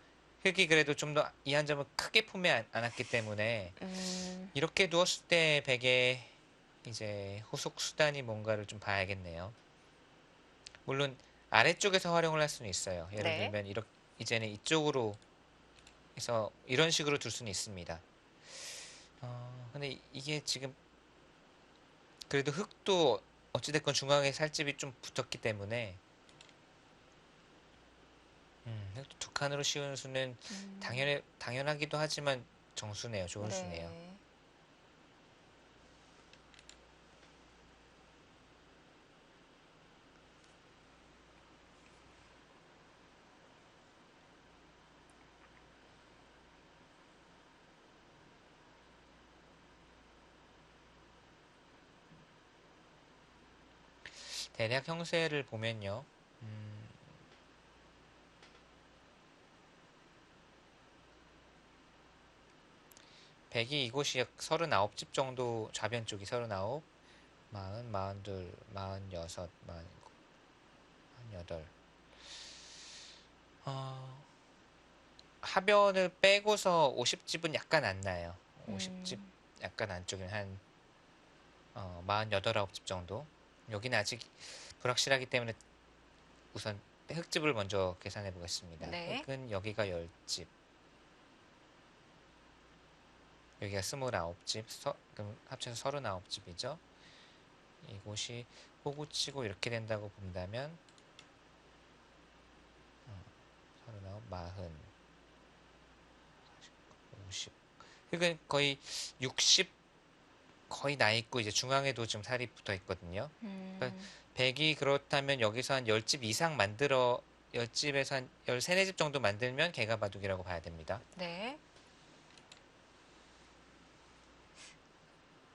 흙이 그래도 좀 더 이 한 점을 크게 품지 않았기 때문에 음, 이렇게 두었을 때 백의 이제 후속 수단이 뭔가를 좀 봐야겠네요. 물론 아래쪽에서 활용을 할 수는 있어요. 예를 네. 들면 이렇게 이제는 이쪽으로 해서 이런 식으로 둘 수는 있습니다. 근데 이게 지금 그래도 흙도 어찌됐건 중앙에 살집이 좀 붙었기 때문에 흙도 두 칸으로 씌우는 수는 음, 당연하기도 하지만 정수네요. 좋은 수네요. 네. 대략 형세를 보면요. 음, 백이 이곳이 39집 정도 좌변 쪽이 39, 40, 42, 46, 48. 어, 하변을 빼고서 50집은 약간 안 나요. 50집 음, 약간 안쪽에 한 48, 9집 정도. 여기는 아직 불확실하기 때문에 우선 흙집을 먼저 계산해 보겠습니다. 네. 흙은 여기가 10집, 여기가 29집, 그럼 합쳐서 39집이죠. 이곳이 호구치고 이렇게 된다고 본다면 39, 40, 50. 흙은 거의 60 거의 나 있고 이제 중앙에도 좀 살이 붙어 있거든요. 그러니까 음, 100이 그렇다면 여기서 한 10집 이상 만들어 10집에서 한 13, 4집 정도 만들면 개가 바둑이라고 봐야 됩니다. 네.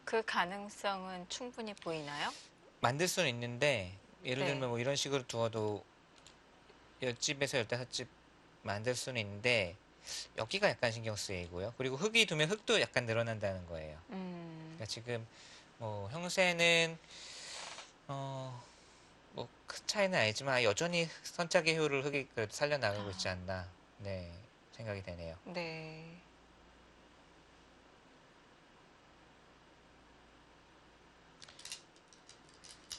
그 가능성은 충분히 보이나요? 만들 수는 있는데 예를 네. 들면 뭐 이런 식으로 두어도 10집에서 15집 만들 수는 있는데 여기가 약간 신경 쓰이고요. 그리고 흙이 두면 흙도 약간 늘어난다는 거예요. 음, 그러니까 지금 뭐 형세는 어 뭐 큰 차이는 아니지만 여전히 선착의 효율을 흙이 그래도 살려나가고 있지 아, 않나 네 생각이 되네요. 네.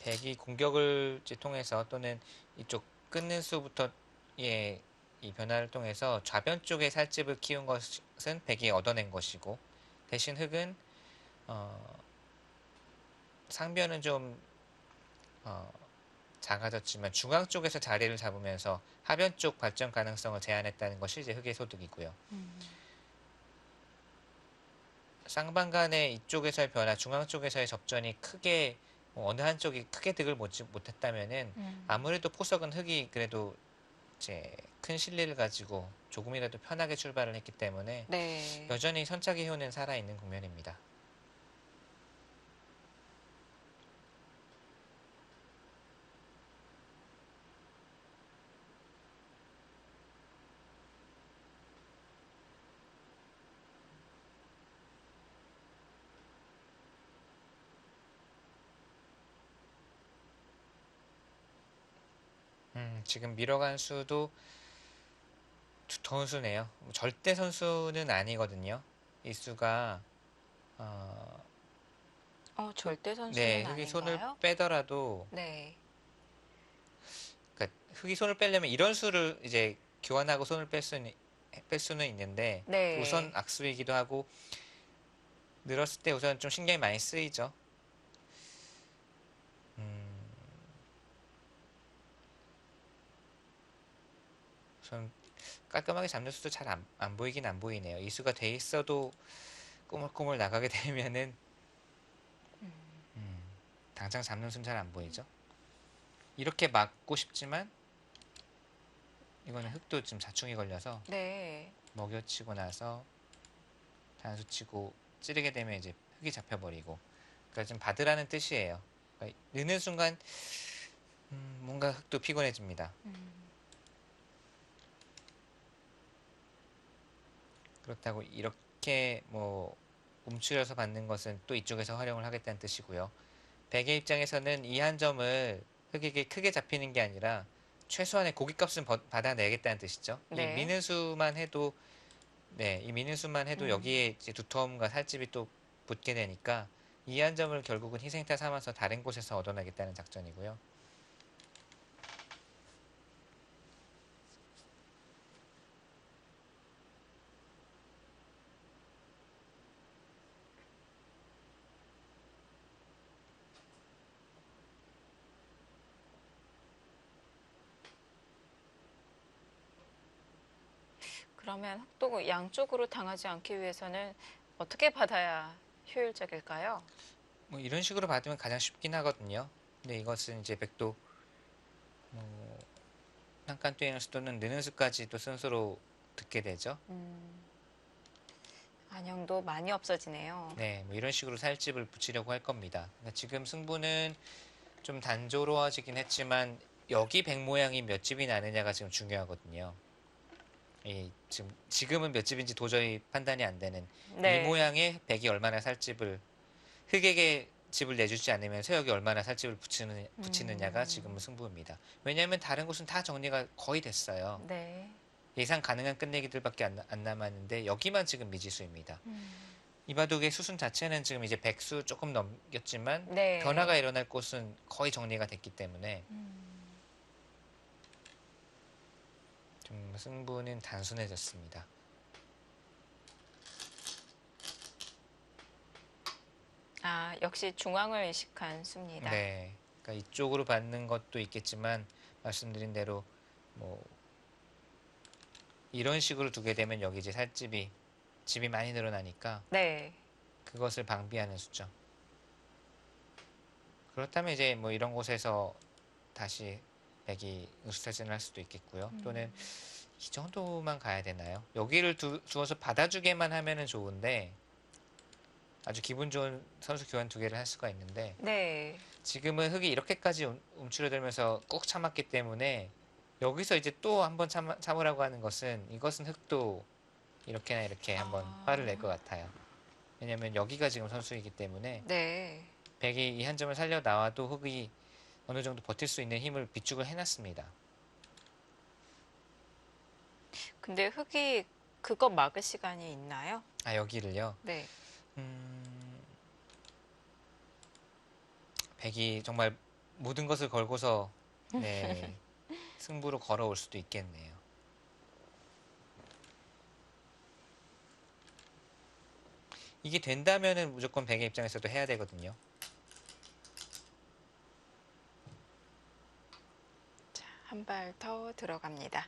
백이 공격을 이제 통해서 또는 이쪽 끊는 수부터의 이 변화를 통해서 좌변 쪽의 살집을 키운 것은 백이 얻어낸 것이고 대신 흙은 어, 상변은 좀 어, 작아졌지만 중앙 쪽에서 자리를 잡으면서 하변 쪽 발전 가능성을 제한했다는 것이 이제 흙의 소득이고요. 음, 쌍방간의 이쪽에서의 변화, 중앙 쪽에서의 접전이 크게 뭐 어느 한쪽이 크게 득을 못했다면은 음, 아무래도 포석은 흙이 그래도 이제 큰 실리를 가지고 조금이라도 편하게 출발을 했기 때문에 네. 여전히 선착의 효는 살아있는 국면입니다. 지금 밀어간 수도 두터운 수네요. 뭐 절대 선수는 아니거든요. 이 수가 어, 절대 선수는 네, 흙이 손을 아닌가요? 빼더라도 네. 그러니까 흙이 손을 빼려면 이런 수를 이제 교환하고 손을 뺄 수는 있는데 우선 네. 악수이기도 하고 늘었을 때 우선 좀 신경이 많이 쓰이죠. 음, 우선 깔끔하게 잡는 수도 잘 안 보이긴 안 보이네요. 이 수가 돼 있어도 꼬물꼬물 나가게 되면은 음, 음, 당장 잡는 수는 잘 안 보이죠. 이렇게 막고 싶지만 이거는 흙도 좀 자충이 걸려서 네. 먹여치고 나서 단수치고 찌르게 되면 이제 흙이 잡혀버리고 그러니까 좀 받으라는 뜻이에요. 그러니까 느는 순간 뭔가 흙도 피곤해집니다. 음, 그렇다고 이렇게 뭐 움츠려서 받는 것은 또 이쪽에서 활용을 하겠다는 뜻이고요. 백의 입장에서는 이 한 점을 흑에게 크게 잡히는 게 아니라 최소한의 고깃값은 받아내겠다는 뜻이죠. 이 네. 미는 수만 해도 네, 이 미는 수만 해도 음. 여기에 이제 두텀과 살집이 또 붙게 되니까 이 한 점을 결국은 희생타 삼아서 다른 곳에서 얻어내겠다는 작전이고요. 그러면 흑도 양쪽으로 당하지 않기 위해서는 어떻게 받아야 효율적일까요? 뭐 이런 식으로 받으면 가장 쉽긴 하거든요. 근데 이것은 이제 백도 뭐 한칸 뚜잉스 또는 느는 수까지도 순서로 듣게 되죠. 안형도 많이 없어지네요. 네, 뭐 이런 식으로 살집을 붙이려고 할 겁니다. 그러니까 지금 승부는 좀 단조로워지긴 했지만 여기 백 모양이 몇 집이 나느냐가 지금 중요하거든요. 지금은 몇 집인지 도저히 판단이 안 되는 이 네. 모양의 백이 얼마나 살집을 흑에게 집을 내주지 않으면서 여기 얼마나 살집을 붙이느냐가 지금은 승부입니다. 왜냐하면 다른 곳은 다 정리가 거의 됐어요. 네. 예상 가능한 끝내기들밖에 안 남았는데 여기만 지금 미지수입니다. 이바둑의 수순 자체는 지금 이제 백수 조금 넘겼지만 네. 변화가 일어날 곳은 거의 정리가 됐기 때문에 좀 승부는 단순해졌습니다. 아, 역시 중앙을 의식한 수입니다. 네, 그러니까 이쪽으로 받는 것도 있겠지만 말씀드린 대로 뭐 이런 식으로 두게 되면 여기 이제 집이 많이 늘어나니까 네. 그것을 방비하는 수죠. 그렇다면 이제 뭐 이런 곳에서 다시 백이 응수타진을 할 수도 있겠고요. 또는 이 정도만 가야 되나요? 여기를 두어서 받아주게만 하면은 좋은데 아주 기분 좋은 선수 교환 두 개를 할 수가 있는데 네. 지금은 흑이 이렇게까지 움츠러들면서 꾹 참았기 때문에 여기서 이제 또 한번 참으라고 하는 것은 이것은 흑도 이렇게나 이렇게 한번 화를 낼 것 같아요. 왜냐면 여기가 지금 선수이기 때문에 네. 백이 이 한 점을 살려 나와도 흑이 어느 정도 버틸 수 있는 힘을 비축을 해놨습니다. 근데 흑이 그거 막을 시간이 있나요? 아, 여기를요? 네. 음, 백이 정말 모든 것을 걸고서 네, 승부로 걸어올 수도 있겠네요. 이게 된다면은 무조건 백의 입장에서도 해야 되거든요. 자, 한 발 더 들어갑니다.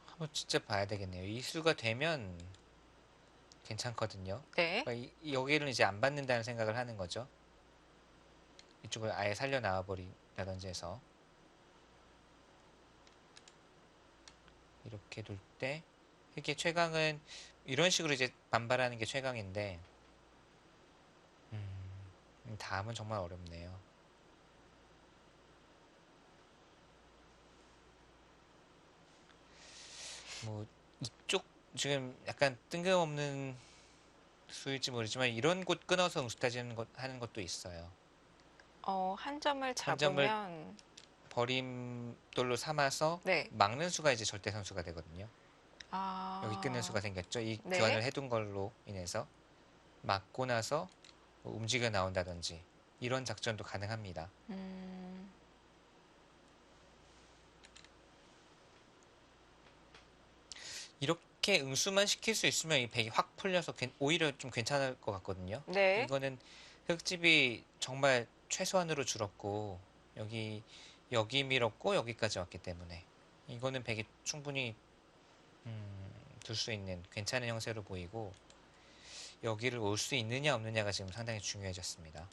한번 진짜 봐야 되겠네요. 이 수가 되면 괜찮거든요. 네. 그러니까 여기를 이제 안 받는다는 생각을 하는 거죠. 이쪽을 아예 살려 나와 버린다든지 해서 이렇게 둘 때 이게 최강은 이런 식으로 이제 반발하는 게 최강인데 다음은 정말 어렵네요. 뭐 이쪽 지금 약간 뜬금없는 수일지 모르지만 이런 곳 끊어서 응수 따지는 것 하는 것도 있어요. 한 점을 한 점을 잡으면 버림돌로 삼아서 네. 막는 수가 이제 절대 선수가 되거든요. 여기 끊는 수가 아, 생겼죠. 이 네. 교환을 해둔 걸로 인해서 막고 나서 뭐 움직여 나온다든지 이런 작전도 가능합니다. 음, 이렇게 응수만 시킬 수 있으면 이 백이 확 풀려서 오히려 좀 괜찮을 것 같거든요. 네. 이거는 흙집이 정말 최소한으로 줄었고 여기 밀었고 여기까지 왔기 때문에 이거는 백이 충분히 둘 수 있는 괜찮은 형세로 보이고 여기를 올 수 있느냐 없느냐가 지금 상당히 중요해졌습니다.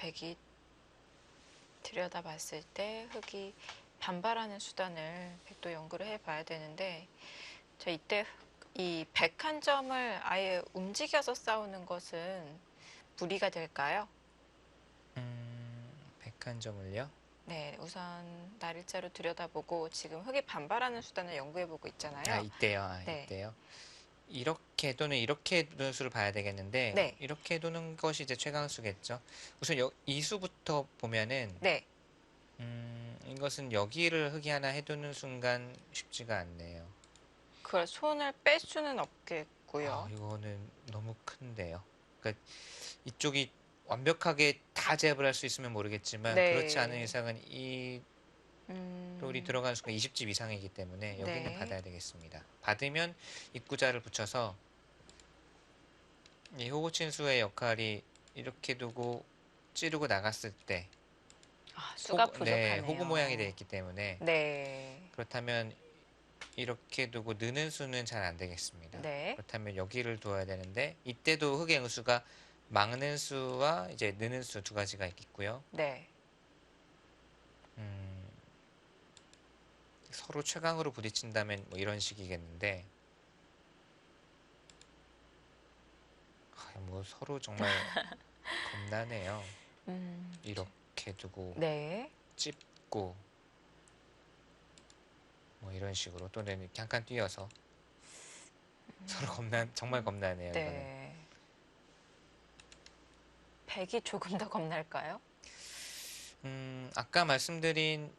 백이 들여다봤을 때 흑이 반발하는 수단을 백도 연구를 해봐야 되는데 저 이때 이 백 한 점을 아예 움직여서 싸우는 것은 무리가 될까요? 101점을요? 네, 우선 날일자로 들여다보고 지금 흑이 반발하는 수단을 연구해보고 아, 있잖아요. 이때요. 아, 네, 이때요. 이렇게 또는 이렇게 두는 수를 봐야 되겠는데 네, 이렇게 두는 것이 이제 최강수겠죠. 우선 이 수부터 보면은 네. 이것은 여기를 흑이 하나 해두는 순간 쉽지가 않네요. 그걸 손을 뺄 수는 없겠고요. 이거는 너무 큰데요. 그러니까 이쪽이 완벽하게 다 제압을 할 수 있으면 모르겠지만 그렇지 않은 네, 이상은 이 롤이 음, 들어가는 순간 20집 이상이기 때문에 여기는 네, 받아야 되겠습니다. 받으면 입구자를 붙여서 이 호구친수의 역할이 이렇게 두고 찌르고 나갔을 때 수가 네, 호구 모양이 되어 부족하네요. 있기 때문에 네, 그렇다면 이렇게 두고 느는 수는 잘 안 되겠습니다. 네, 그렇다면 여기를 두어야 되는데 이때도 흑의 응수가 막는 수와 이제 느는 수 두 가지가 있고요. 네. 음, 서로 최강으로 부딪힌다면 뭐 이런 식이겠는데 뭐 서로 정말 겁나네요. 음, 이렇게 두고 네, 찝고 뭐 이런 식으로 또는 이렇게 한 칸 뛰어서 서로 정말 겁나네요. 이거는. 네. 백이 조금 더 겁날까요? 아까 말씀드린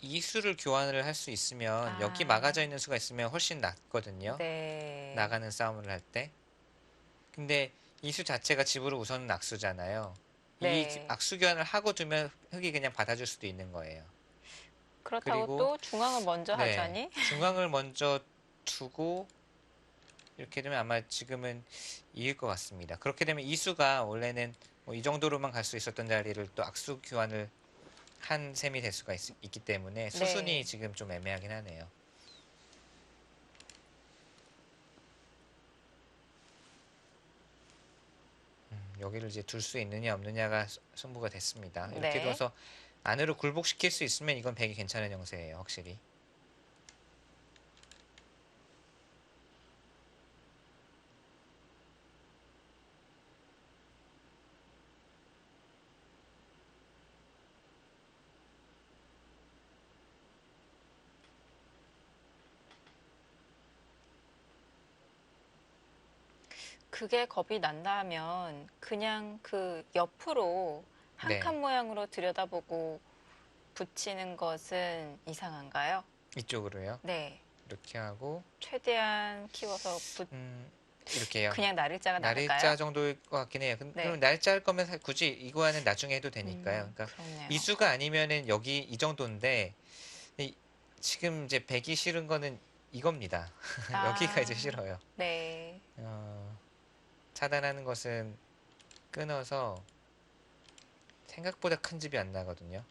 이 수를 교환을 할 수 있으면 여기 아, 막아져 있는 수가 있으면 훨씬 낫거든요. 네, 나가는 싸움을 할 때. 근데 이 수 자체가 집으로 우선 악수잖아요. 이 네. 악수 교환을 하고 두면 흑이 그냥 받아줄 수도 있는 거예요. 그렇다고 그리고 또 중앙을 먼저 네, 하자니? 중앙을 먼저 두고 이렇게 되면 아마 지금은 이길 것 같습니다. 그렇게 되면 이 수가 원래는 뭐 이 정도로만 갈 수 있었던 자리를 또 악수 교환을 한 셈이 될 수가 있기 때문에 수순이 네. 지금 좀 애매하긴 하네요. 여기를 이제 둘 수 있느냐 없느냐가 승부가 됐습니다. 이렇게 네. 둬서 안으로 굴복시킬 수 있으면 이건 백이 괜찮은 형세예요, 확실히. 그게 겁이 난다면 그냥 그 옆으로 한 네, 칸 모양으로 들여다보고 붙이는 것은 이상한가요? 이쪽으로요. 네. 이렇게 하고 최대한 키워서 이렇게요. 그냥 날일자가 나을까요? 날일자 정도일 것 같긴 해요. 그럼 네. 날짜 할 거면 굳이 이거는 나중에 해도 되니까요. 그러니까 그렇네요. 이수가 아니면은 여기 이 정도인데 이- 지금 이제 백이 싫은 거는 이겁니다. 여기가 이제 아, 싫어요. 네. 차단하는 것은 끊어서 생각보다 큰 집이 안 나거든요.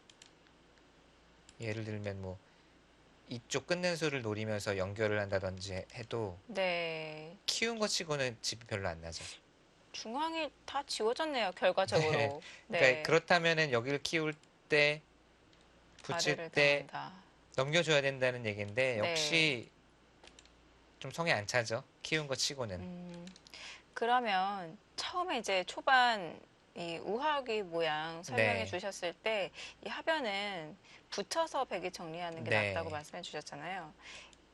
예를 들면 뭐 이쪽 끊는 수를 노리면서 연결을 한다든지 해도 네. 키운 것 치고는 집이 별로 안 나죠. 중앙이 다 지워졌네요, 네. 결과적으로. 그러니까 네. 그렇다면은 여기를 키울 때 붙일 발해를 때 당한다. 넘겨줘야 된다는 얘기인데 네. 역시 좀 성에 안 차죠. 키운 것 치고는. 그러면 처음에 이제 초반 이 우하기 모양 설명해 네. 주셨을 때 이 하변은 붙여서 백이 정리하는 게 낫다고 네. 말씀해 주셨잖아요.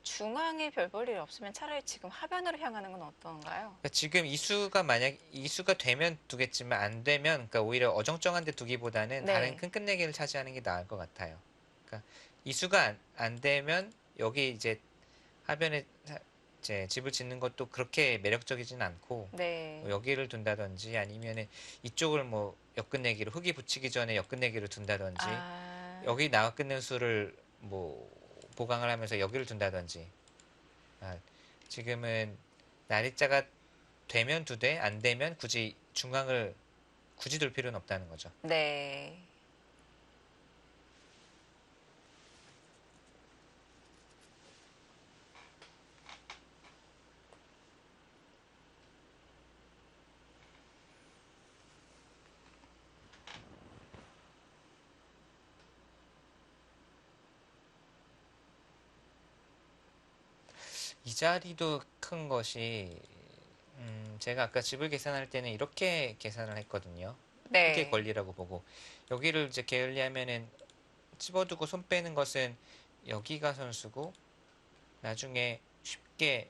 중앙에 별 볼 일 없으면 차라리 지금 하변으로 향하는 건 어떤가요? 그러니까 지금 이수가 만약 이수가 되면 두겠지만 안 되면 그러니까 오히려 어정쩡한 데 두기보다는 다른 네. 큰 끝내기를 차지하는 게 나을 것 같아요. 그러니까 이수가 안 되면 여기 이제 하변에 이제 집을 짓는 것도 그렇게 매력적이진 않고 네. 뭐 여기를 둔다든지 아니면은 이쪽을 뭐 엮끝내기로 흙이 붙이기 전에 엮끝내기로 둔다든지 아, 여기 나와 끊는 수를 뭐 보강을 하면서 여기를 둔다든지 지금은 날짜가 되면 두되 안 되면 굳이 중앙을 굳이 둘 필요는 없다는 거죠. 네. 이 자리도 큰 것이 제가 아까 집을 계산할 때는 이렇게 계산을 했거든요. 흑의 네. 권리라고 보고 여기를 이제 게을리하면은 집어두고 손 빼는 것은 여기가 선수고 나중에 쉽게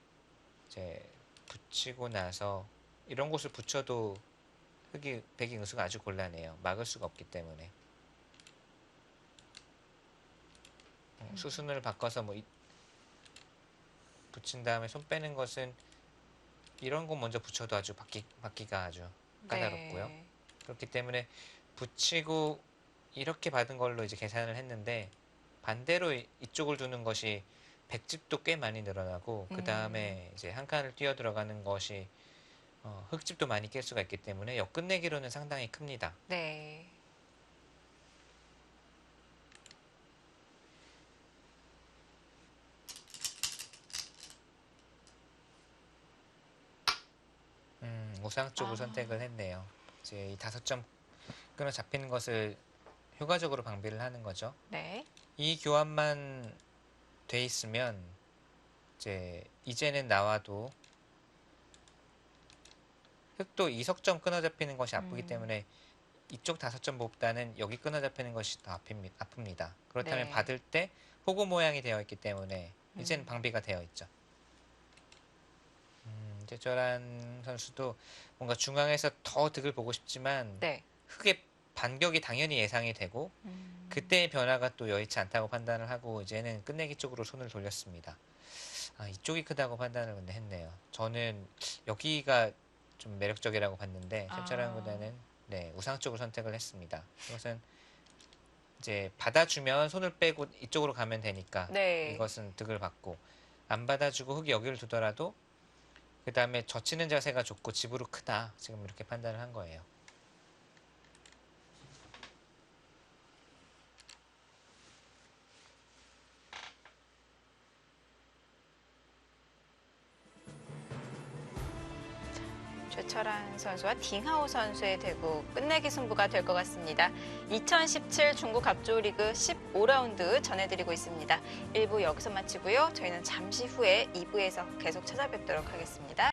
이제 붙이고 나서 이런 곳을 붙여도 흑이 백이 응수가 아주 곤란해요. 막을 수가 없기 때문에 수순을 바꿔서 뭐 붙인 다음에 손 빼는 것은 이런 거 먼저 붙여도 아주 받기가 아주 까다롭고요. 네. 그렇기 때문에 붙이고 이렇게 받은 걸로 이제 계산을 했는데 반대로 이쪽을 두는 것이 백집도 꽤 많이 늘어나고 그 다음에 이제 한 칸을 뛰어 들어가는 것이 흙집도 많이 깰 수가 있기 때문에 역 끝내기로는 상당히 큽니다. 네. 우상 쪽을 선택을 했네요. 이제 이 5점 끊어 잡히는 것을 효과적으로 방비를 하는 거죠. 네. 이 교환만 돼 있으면 이제는 나와도 흑도 2석점 끊어 잡히는 것이 아프기 때문에 이쪽 5점보다는 여기 끊어 잡히는 것이 더 아픕니다. 그렇다면 네. 받을 때 호구 모양이 되어 있기 때문에 이제는 방비가 되어 있죠. 이제 저란 선수도 뭔가 중앙에서 더 득을 보고 싶지만 네. 흑의 반격이 당연히 예상이 되고 그때의 변화가 또 여의치 않다고 판단을 하고 이제는 끝내기 쪽으로 손을 돌렸습니다. 이쪽이 크다고 판단을 근데 했네요. 저는 여기가 좀 매력적이라고 봤는데 캡처라는보다는 네, 우상 쪽을 선택을 했습니다. 이것은 이제 받아주면 손을 빼고 이쪽으로 가면 되니까 네. 이것은 득을 받고 안 받아주고 흑이 여기를 두더라도 그 다음에 젖히는 자세가 좋고 집으로 크다. 지금 이렇게 판단을 한 거예요. 최철한 선수와 딩하오 선수의 대구 끝내기 승부가 될 것 같습니다. 2017 중국 갑조 리그 15라운드 전해드리고 있습니다. 1부 여기서 마치고요. 저희는 잠시 후에 2부에서 계속 찾아뵙도록 하겠습니다.